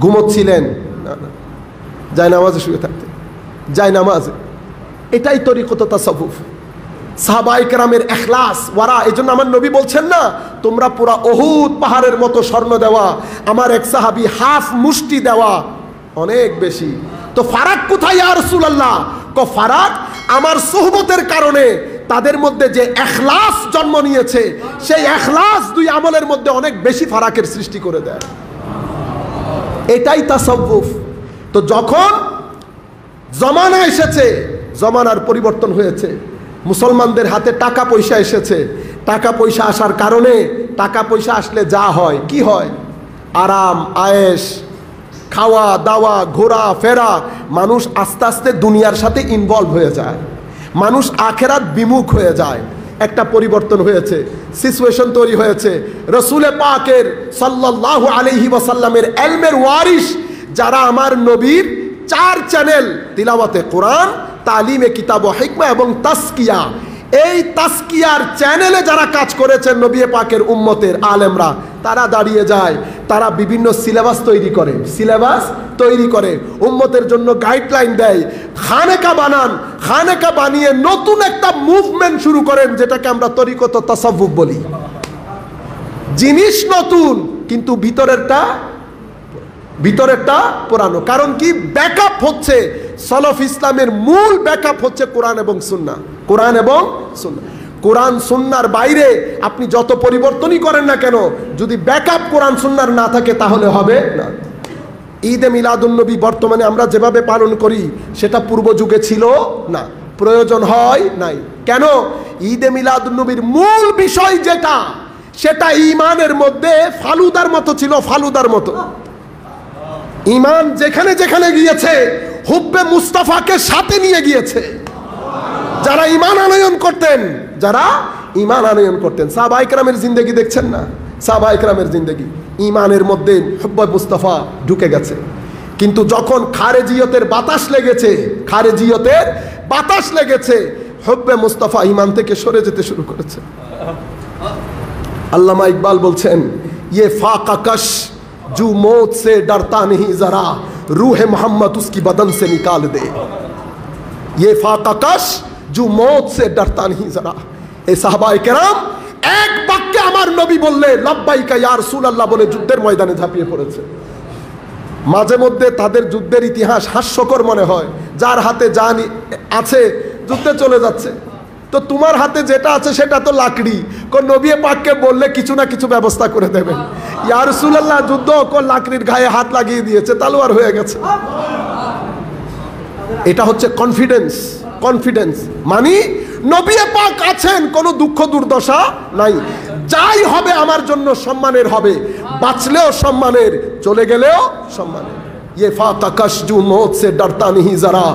ঘুমোচ্ছিলেন? না, জায়নামাজে শুয়ে থাকতেন, জায়নামাজে। এটাই তরিকত তাসাউফ। সাহাবায়ে কেরামের ইখলাস ওয়ারা। এজন্য আমার নবী বলছেন না, তোমরা পুরা উহুদ পাহাড়ের মতো স্বর্ণ দেওয়া, আমার এক সাহাবী হাফ মুষ্টি দেওয়া অনেক বেশি। তো ফারাক কোথায় ইয়া রাসূলুল্লাহ? ফারাক আমার সুহবতের কারণে তাদের মধ্যে যে ইখলাস জন্ম নিয়েছে, সেই ইখলাস দুই আমলের মধ্যে অনেক বেশি ফারাকের সৃষ্টি করে দেয়। এটাই তাসাউফ। তো যখন জমানা এসেছে, জমানার পরিবর্তন হয়েছে, মুসলমানদের হাতে টাকা পয়সা এসেছে। টাকা পয়সা আসার কারণে, টাকা পয়সা আসলে যা হয় কি হয়? আরাম আয়েশ, খাওয়া দাওয়া, ঘোরা ফেরা। মানুষ আস্তে আস্তে দুনিয়ার সাথে ইনভলভ হয়ে যায়, মানুষ আখেরাত বিমুখ হয়ে যায়। একটা পরিবর্তন হয়েছে, সিচুয়েশন তৈরি হয়েছে। রসুলে পাকের সাল্লাল্লাহু আলাইহি ওয়াসাল্লামের ইলমের ওয়ারিস যারা আমার নবীর 4 চ্যানেল, তিলাওয়াতে কোরআন, তালিমে কিতাব ও হিকমা এবং তাসকিয়া, এই তাসকিয়ার চ্যানেলে যারা কাজ করেছেন নবী পাকের উম্মতের আলেমরা, তারা দাঁড়িয়ে যায়, তারা বিভিন্ন সিলেবাস তৈরি করে উম্মতের জন্য গাইডলাইন দেয়, খানেকা বানান, খানেকা বানিয়ে নতুন একটা মুভমেন্ট শুরু করেন, যেটাকে আমরা তরিকত তাসাউফ বলি। জিনিস নতুন, কিন্তু ভিতরেরটা পুরানো। কারণ কি? ব্যাকআপ হচ্ছে সলফ ইসলামের মূল ব্যাকআপ হচ্ছে কোরআন এবং সুন্নাহ। কোরআন এবং সুন্নাহ, কোরআন সুন্নাহর বাইরে আপনি যত পরিবর্তনই করেন না কেন, যদি ব্যাকআপ কোরআন সুন্নাহর না থাকে তাহলে হবে না। ঈদে মিলাদুন্নবী বর্তমানে আমরা যেভাবে পালন করি, সেটা পূর্ব যুগে ছিল না, প্রয়োজন হয় নাই। কেন? ঈদে মিলাদুন্নবীর মূল বিষয় যেটা, সেটা ঈমানের মধ্যে ফালুদার মতো ছিল, ফালুদার মতো। ঈমান যেখানে যেখানে গিয়েছে, হুব্বে মুস্তাফাকে সাথে নিয়ে গিয়েছে। যারা ঈমান আনয়ন করতেন, সাহাবায়ে কেরামের জিন্দেগি দেখছেন না? সাহাবায়ে কেরামের জিন্দেগি ঈমানের মধ্যে হুব্বে মুস্তাফা ঢুকে গেছে। কিন্তু যখন খারেজিয়তের বাতাস লেগেছে, হুব্বে মুস্তাফা ঈমান থেকে সরে যেতে শুরু করেছে। আল্লামা ইকবাল বলছেন, ये फाका कश जो मौत से डरता नहीं जरा रूह मोहम्मद उसकी बदन से निकाल दे। ये फाका कश जो मौत से डरता नहीं जरा। ए साहबाए केराम এক বাক্যে আমার নবী বললে লাব্বাইকা ইয়া রাসূলুল্লাহ বলে যুদ্ধের ময়দানে ঝাঁপিয়ে পড়েছে। মাঝে মধ্যে তাদের যুদ্ধের ইতিহাস হাস্যকর মনে হয়, যার হাতে যা আছে যুদ্ধে চলে যাচ্ছে। তো তোমার হাতে যেটা আছে সেটা তো লাকড়ি, কোন নবী পাককে বললে কিছু না কিছু ব্যবস্থা করে দেবেন। ইয়া রাসূলুল্লাহ যুদ্ধ কোন লাকড়ির গায়ে হাত লাগিয়ে দিয়েছে, তালোয়ার হয়ে গেছে। এটা হচ্ছে কনফিডেন্স, মানে নবী পাক আছেন, কোনো দুঃখ দুর্দশা নাই। যাই হবে আমার জন্য সম্মানের হবে, বাঁচলেও সম্মানের, চলে গেলেও সম্মানের। ये फाका कश जो मौत से डरता नहीं जरा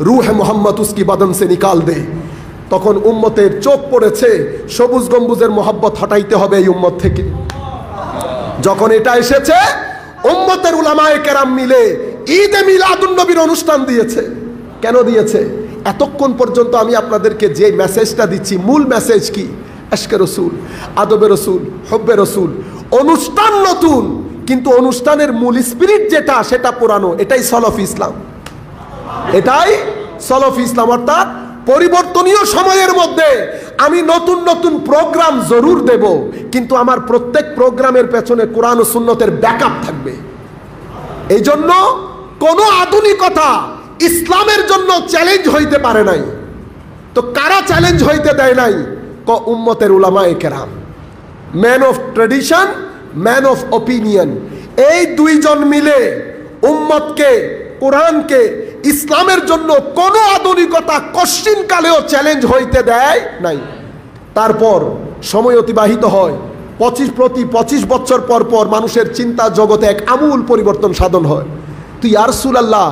रूह मोहम्मद उसकी बदन से निकाल दे। তখন উম্মতের চোখ পড়েছে, সবুজ গম্বুজের মোহাব্বত হটাইতে হবে এই উম্মত থেকে। যখন এটা এসেছে, উম্মতের উলামায়ে কেরাম মিলে ঈদে মিলাদুন্নবীর অনুষ্ঠান দিয়েছে। কেন দিয়েছে? এতক্ষণ পর্যন্ত আমি আপনাদেরকে যে মেসেজটা দিচ্ছি, মূল মেসেজ কি? আশকে রসুল, আদবে রসুল, হব্বে রসুল। অনুষ্ঠান নতুন, কিন্তু অনুষ্ঠানের মূল স্পিরিট যেটা, সেটা পুরানো। এটাই সলফি ইসলাম। অর্থাৎ পরিবর্তনীয় সময়ের মধ্যে আমি নতুন নতুন প্রোগ্রাম জরুর দেব, কিন্তু আমার প্রত্যেক প্রোগ্রামের পেছনে কোরআন ও সুন্নতের ব্যাকআপ থাকবে। এই জন্য কোনো আধুনিকতা ইসলামের জন্য চ্যালেঞ্জ হইতে পারে নাই। তো কারা চ্যালেঞ্জ হইতে দেয় নাই? উম্মতের উলামায়ে কেরাম, man of tradition, man of opinion. এই দুইজন মিলে উম্মতকে, কোরআনকে, ইসলামের জন্য কোনো আধুনিকতা কশ্চিন কালেও চ্যালেঞ্জ হইতে দেয় নাই। তারপর সময় অতিবাহিত হয়, 25 বছর পর পর মানুষের চিন্তা জগতে এক আমূল পরিবর্তন সাধন হয়। তো ইয়া রাসূলুল্লাহ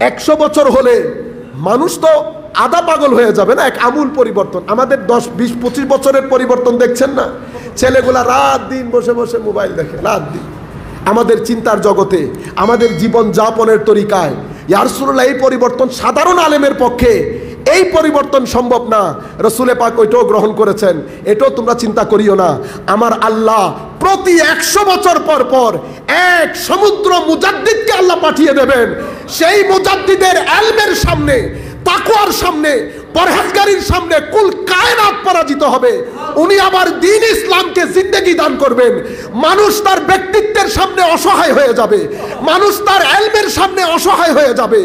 100 বছর হলে মানুষ তো আধা পাগল হয়ে যাবে না? এক আমূল পরিবর্তন। আমাদের 10, 20, 25 বছরের পরিবর্তন দেখছেন না? ছেলেগুলা রাত দিন বসে বসে মোবাইল দেখে, রাত দিন। আমাদের চিন্তার জগতে, আমাদের জীবন যাপনের তরিকায় ইয়া রাসূলুল্লাহ এই পরিবর্তন সাধারণ আলেমের পক্ষে এই পরিবর্তন সম্ভব না। রাসূলে পাক ওইটাও গ্রহণ করেছেন। এটাও তোমরা চিন্তা করিও না, আমার আল্লাহ প্রতি 100 বছর পর পর এক সমুদ্র মুজাদ্দিদকে আল্লাহ পাঠিয়ে দেবেন। সেই মুজাদ্দিদের ইলমের সামনে, তাকওয়ার সামনে পরহেজগারির সামনে কুল কায়নাত পরাজিত হবে। উনি আবার দ্বীন ইসলামকে জিন্দেগি দান করবেন। মানুষ তার ব্যক্তিত্বের সামনে অসহায় হয়ে যাবে, মানুষ তার এলমের সামনে অসহায় হয়ে যাবে,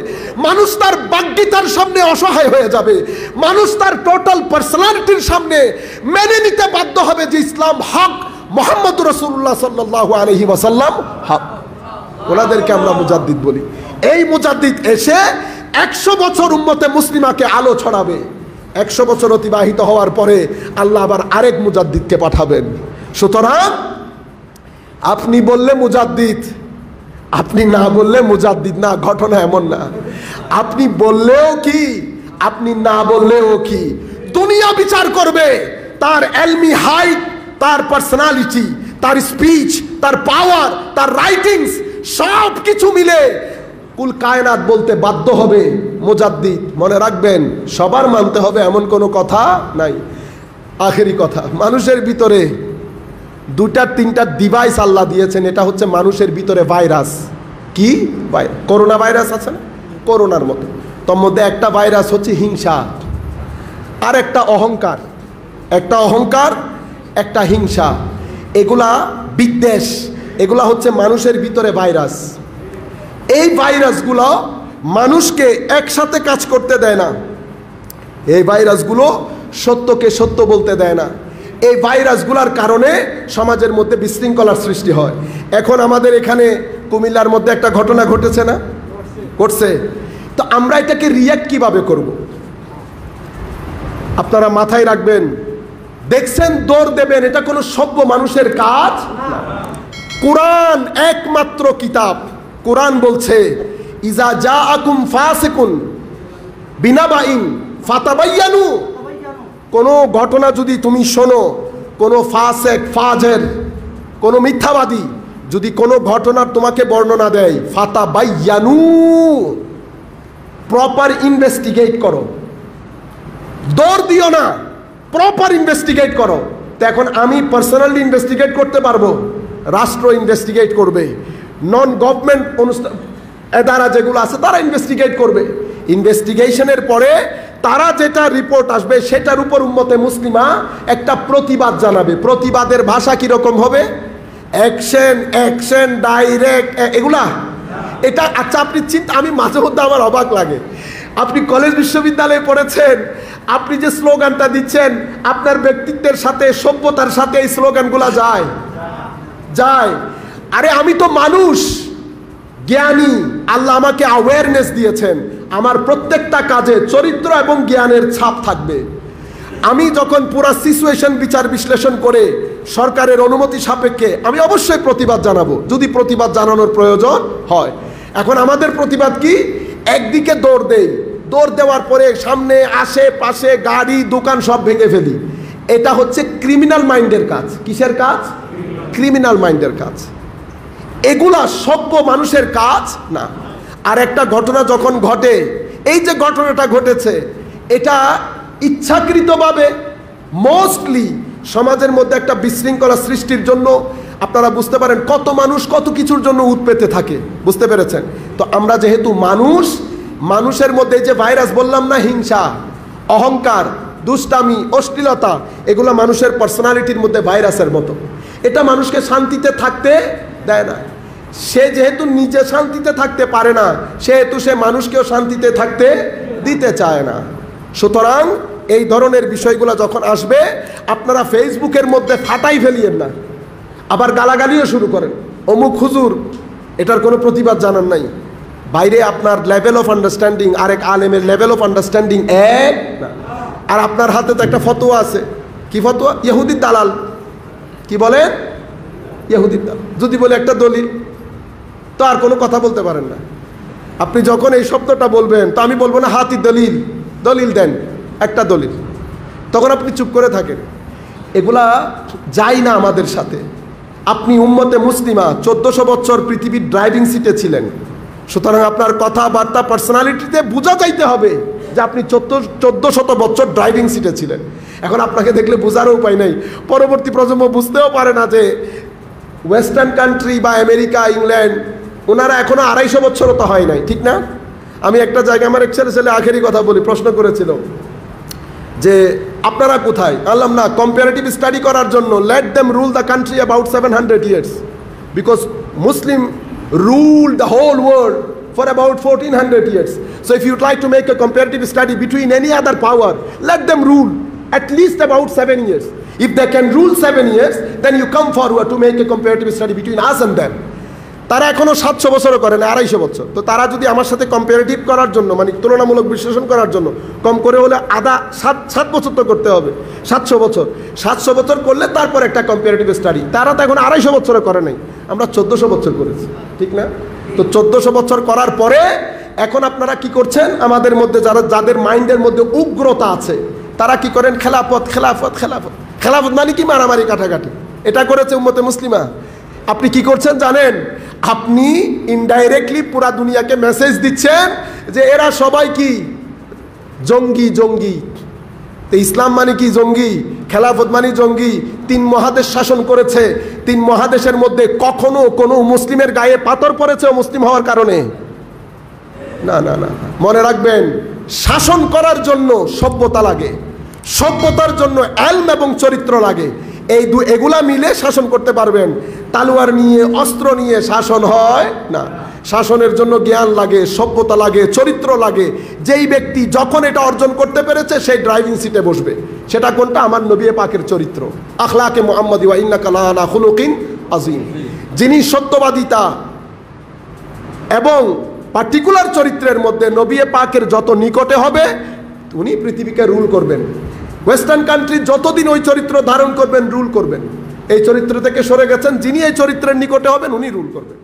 মানুষ তার বাগ্যিতার সামনে অসহায় হয়ে যাবে, মানুষ তার টোটাল পার্সোনালিটির সামনে মেনে নিতে বাধ্য হবে যে ইসলাম হক, মুহাম্মদ রাসূলুল্লাহ সাল্লাল্লাহু আলাইহি ওয়াসাল্লাম হক। ওনাদেরকে আমরা মুজাদ্দিদ বলি। এই মুজাদ্দিদ এসে 100 বছর উম্মতে মুসলিমাকে আলো ছড়াবে। 100 বছর অতিবাহিত হওয়ার পরে আল্লাহ আবার আরেক মুজাদ্দিদকে পাঠাবেন। সুতরাং আপনি বললে মুজাদ্দিদ, আপনি না বললে মুজাদ্দিদ না। ঘটনা এমন না, আপনি বললেও কি, আপনি না বললেও কি। দুনিয়া বিচার করবে তার এলমি হাইট, তার পার্সোনালিটি, তার স্পিচ, তার পাওয়ার, তার রাইটিংস, সব কিছু মিলে কুল কায়নাত বলতে বাধ্য হবে মুজাদ্দিদ। মনে রাখবেন, সবার মানতে হবে এমন কোনো কথা নাই। আখেরি কথা, মানুষের ভিতরে 2-3টা ডিভাইস আল্লাহ দিয়েছেন। এটা হচ্ছে মানুষের ভিতরে ভাইরাস। কি করোনা ভাইরাস আছে না, করোনার মতো। তোর মধ্যে একটা ভাইরাস হচ্ছে হিংসা, আর একটা অহংকার, একটা অহংকার, একটা হিংসা। এগুলা বিদ্বেষ, এগুলা হচ্ছে মানুষের ভিতরে ভাইরাস। এই ভাইরাসগুলো মানুষকে একসাথে কাজ করতে দেয় না। এই ভাইরাসগুলো সত্যকে সত্য বলতে দেয় না। এই ভাইরাসগুলোর কারণে সমাজের মধ্যে বিশৃঙ্খলার সৃষ্টি হয়। এখন আমাদের এখানে কুমিল্লার মধ্যে একটা ঘটনা ঘটেছে না, ঘটছে। তো আমরা এটাকে রিয়্যাক্ট কিভাবে করব? আপনারা মাথায় রাখবেন, দেখছেন দৌড় দেবেন, এটা কোনো সভ্য মানুষের কাজ না। কোরআন একমাত্র কিতাব। কোরআন বলছে ইজা জাআকুম ফাসিকুন বিনাবাইন ফাতাবায়ানু। কোনো ঘটনা যদি তুমি শোনো, কোনো ফাসেক, ফাজের, কোনো মিথ্যাবাদী যদি কোনো ঘটনার তোমাকে বর্ণনা দেয়, ফাতাবায়ানু, প্রপার ইনভেস্টিগেট করো, দৌড় দিও না, প্রপার ইনভেস্টিগেট করো। তো এখন আমি পার্সোনালি ইনভেস্টিগেট করতে পারবো, রাষ্ট্র ইনভেস্টিগেট করবে, নন গভর্নমেন্ট অনুষ্ঠান এদারা যেগুলো আছে তারা ইনভেস্টিগেট করবে। ইনভেস্টিগেশনের পরে তারা যেটা রিপোর্ট আসবে সেটার উপর উম্মতে মুসলিমা একটা প্রতিবাদ জানাবে। প্রতিবাদের ভাষা কিরকম হবে? অ্যাকশন, অ্যাকশন, ডাইরেক্ট, এগুলা। এটা আচ্ছা, আপনি চিন্তা, আমি মাঝে মধ্যে আমার অবাক লাগে, আপনি কলেজ বিশ্ববিদ্যালয়ে পড়েছেন, আপনি যে স্লোগানটা দিচ্ছেন আপনার ব্যক্তিত্বের সাথে, সভ্যতার সাথে এই স্লোগানগুলা যায় যায়। আরে আমি তো মানুষ, জ্ঞানী, আল্লাহ আমাকে অ্যাওয়ারনেস দিয়েছেন, আমার প্রত্যেকটা কাজে চরিত্র এবং জ্ঞানের ছাপ থাকবে। আমি যখন পুরো সিচুয়েশন বিচার বিশ্লেষণ করে সরকারের অনুমতি সাপেক্ষে আমি অবশ্যই প্রতিবাদ জানাবো, যদি প্রতিবাদ জানানোর প্রয়োজন হয়। এখন আমাদের প্রতিবাদ কি? একদিকে দৌড় দেই, দৌড় দেওয়ার পরে সামনে আশেপাশে গাড়ি দোকান সব ভেঙে ফেলি। এটা হচ্ছে ক্রিমিনাল মাইন্ডের কাজ। কিসের কাজ? ক্রিমিনাল মাইন্ডের কাজ। এগুলা সভ্য মানুষের কাজ না। আর একটা ঘটনা যখন ঘটে, এই যে ঘটনাটা ঘটেছে, এটা ইচ্ছাকৃতভাবে মোস্টলি সমাজের মধ্যে একটা বিশৃঙ্খলা সৃষ্টির জন্য। আপনারা বুঝতে পারেন কত মানুষ কত কিছুর জন্য উৎপেতে থাকে, বুঝতে পেরেছেন? তো আমরা যেহেতু মানুষ, মানুষের মধ্যে যে ভাইরাস বললাম না, হিংসা, অহংকার, দুষ্টামি, অশ্লীলতা, এগুলো মানুষের পার্সোনালিটির মধ্যে ভাইরাসের মতো। এটা মানুষকে শান্তিতে থাকতে দেয় না। সে যেহেতু নিজে শান্তিতে থাকতে পারে না, সেহেতু সে মানুষকেও শান্তিতে থাকতে দিতে চায় না। সুতরাং এই ধরনের বিষয়গুলো যখন আসবে, আপনারা ফেসবুকের মধ্যে ফাটাই ফেলিয়েন না, আবার গালাগালিও শুরু করেন, অমুক হুজুর, এটার কোনো প্রতিবাদ জানান নাই। বাইরে আপনার লেভেল অফ আন্ডারস্ট্যান্ডিং আরেক আলেমের লেভেল অফ আন্ডারস্ট্যান্ডিং এক না। আর আপনার হাতে তো একটা ফতোয়া আছে। কি ফতোয়া? ইহুদির দালাল। কি বলেন? ইহুদির দালাল। যদি বলে একটা দলিল, তো আর কোনো কথা বলতে পারেন না। আপনি যখন এই শব্দটা বলবেন, তো আমি বলবো না হাতি দলিল, দলিল দেন, একটা দলিল, তখন আপনি চুপ করে থাকেন। এগুলা যায় না আমাদের সাথে। আপনি উম্মতে মুসলিমা 1400 বছর পৃথিবীর ড্রাইভিং সিটে ছিলেন। সুতরাং আপনার কথাবার্তা, পার্সোনালিটিতে বোঝা যাইতে হবে যে আপনি 1400 বছর ড্রাইভিং সিটে ছিলেন। এখন আপনাকে দেখলে বোঝারও উপায় নেই। পরবর্তী প্রজন্ম বুঝতেও পারে না যে ওয়েস্টার্ন কান্ট্রি বা আমেরিকা, ইংল্যান্ড, ওনারা এখনো 250 বছরও তো হয় নাই, ঠিক না? আমি একটা জায়গায় আমার এক ছেলে আখেরি কথা বলি, প্রশ্ন করেছিল যে আপনারা কোথায়? আনলাম না, কম্পারেটিভ স্টাডি করার জন্য let them rule the country about 700 years, because Muslim rule the whole world for about 1400 years. So if you try to make a comparative study between any other power, let them rule at least about 7 years. If they can rule 7 years, then you come forward to make a comparative study between us and them. তারা এখনো 700 বছরও করে না, 250 বছর। তো তারা যদি আমার সাথে কম্পারেটিভ করার জন্য, মানে তুলনামূলক বিশ্লেষণ করার জন্য কম করে হলে আধা 7 বছর তো করতে হবে, 700 বছর। 700 বছর করলে তারপর একটা কম্পারেটিভ স্টাডি। তারা তো এখন 250 বছরও করে নাই, আমরা 1400 বছর করেছি, ঠিক না? তো 1400 বছর করার পরে এখন আপনারা কি করছেন? আমাদের মধ্যে যাদের মাইন্ডের মধ্যে উগ্রতা আছে তারা কি করেন? খেলাফত খেলাফত খেলাফত খেলাফত মানে কি? মারামারি কাটাকাটি। এটা করেছে উম্মতে মুসলিমা। আপনি কি করছেন জানেন? আপনি ইনডাইরেক্টলি পুরা দুনিয়াকে মেসেজ দিচ্ছেন যে এরা সবাই কি জঙ্গি জঙ্গি। তো ইসলাম মানে কি? জঙ্গি। খেলাফত মানে জঙ্গি। 3 মহাদেশ শাসন করেছে, 3 মহাদেশের মধ্যে কখনো কোনো মুসলিমের গায়ে পাথর পড়েছে মুসলিম হওয়ার কারণে? না না না। মনে রাখবেন, শাসন করার জন্য সভ্যতা লাগে, সভ্যতার জন্য এলম এবং চরিত্র লাগে। এগুলা মিলে শাসন করতে পারবেন। তালোয়ার নিয়ে, অস্ত্র নিয়ে শাসন হয় না। শাসনের জন্য জ্ঞান লাগে, সভ্যতা লাগে, চরিত্র লাগে। যেই ব্যক্তি যখন এটা অর্জন করতে পেরেছে সেই ড্রাইভিং সিটে বসবে। সেটা কোনটা? আমার নবী পাকের চরিত্র, আখলাকে মুহাম্মাদি ওয়া ইন্নাকা লাআলা খুলুকিন আযীম। যিনি সত্যবাদিতা এবং পার্টিকুলার চরিত্রের মধ্যে নবী পাকের যত নিকটে হবে উনি পৃথিবীকে রুল করবেন। ওয়েস্টার্ন কান্ট্রি যতদিন ওই চরিত্র ধারণ করবেন, রুল করবেন। এই চরিত্র থেকে সরে গেছেন, যিনি এই চরিত্রের নিকটে হবেন উনি রুল করবেন।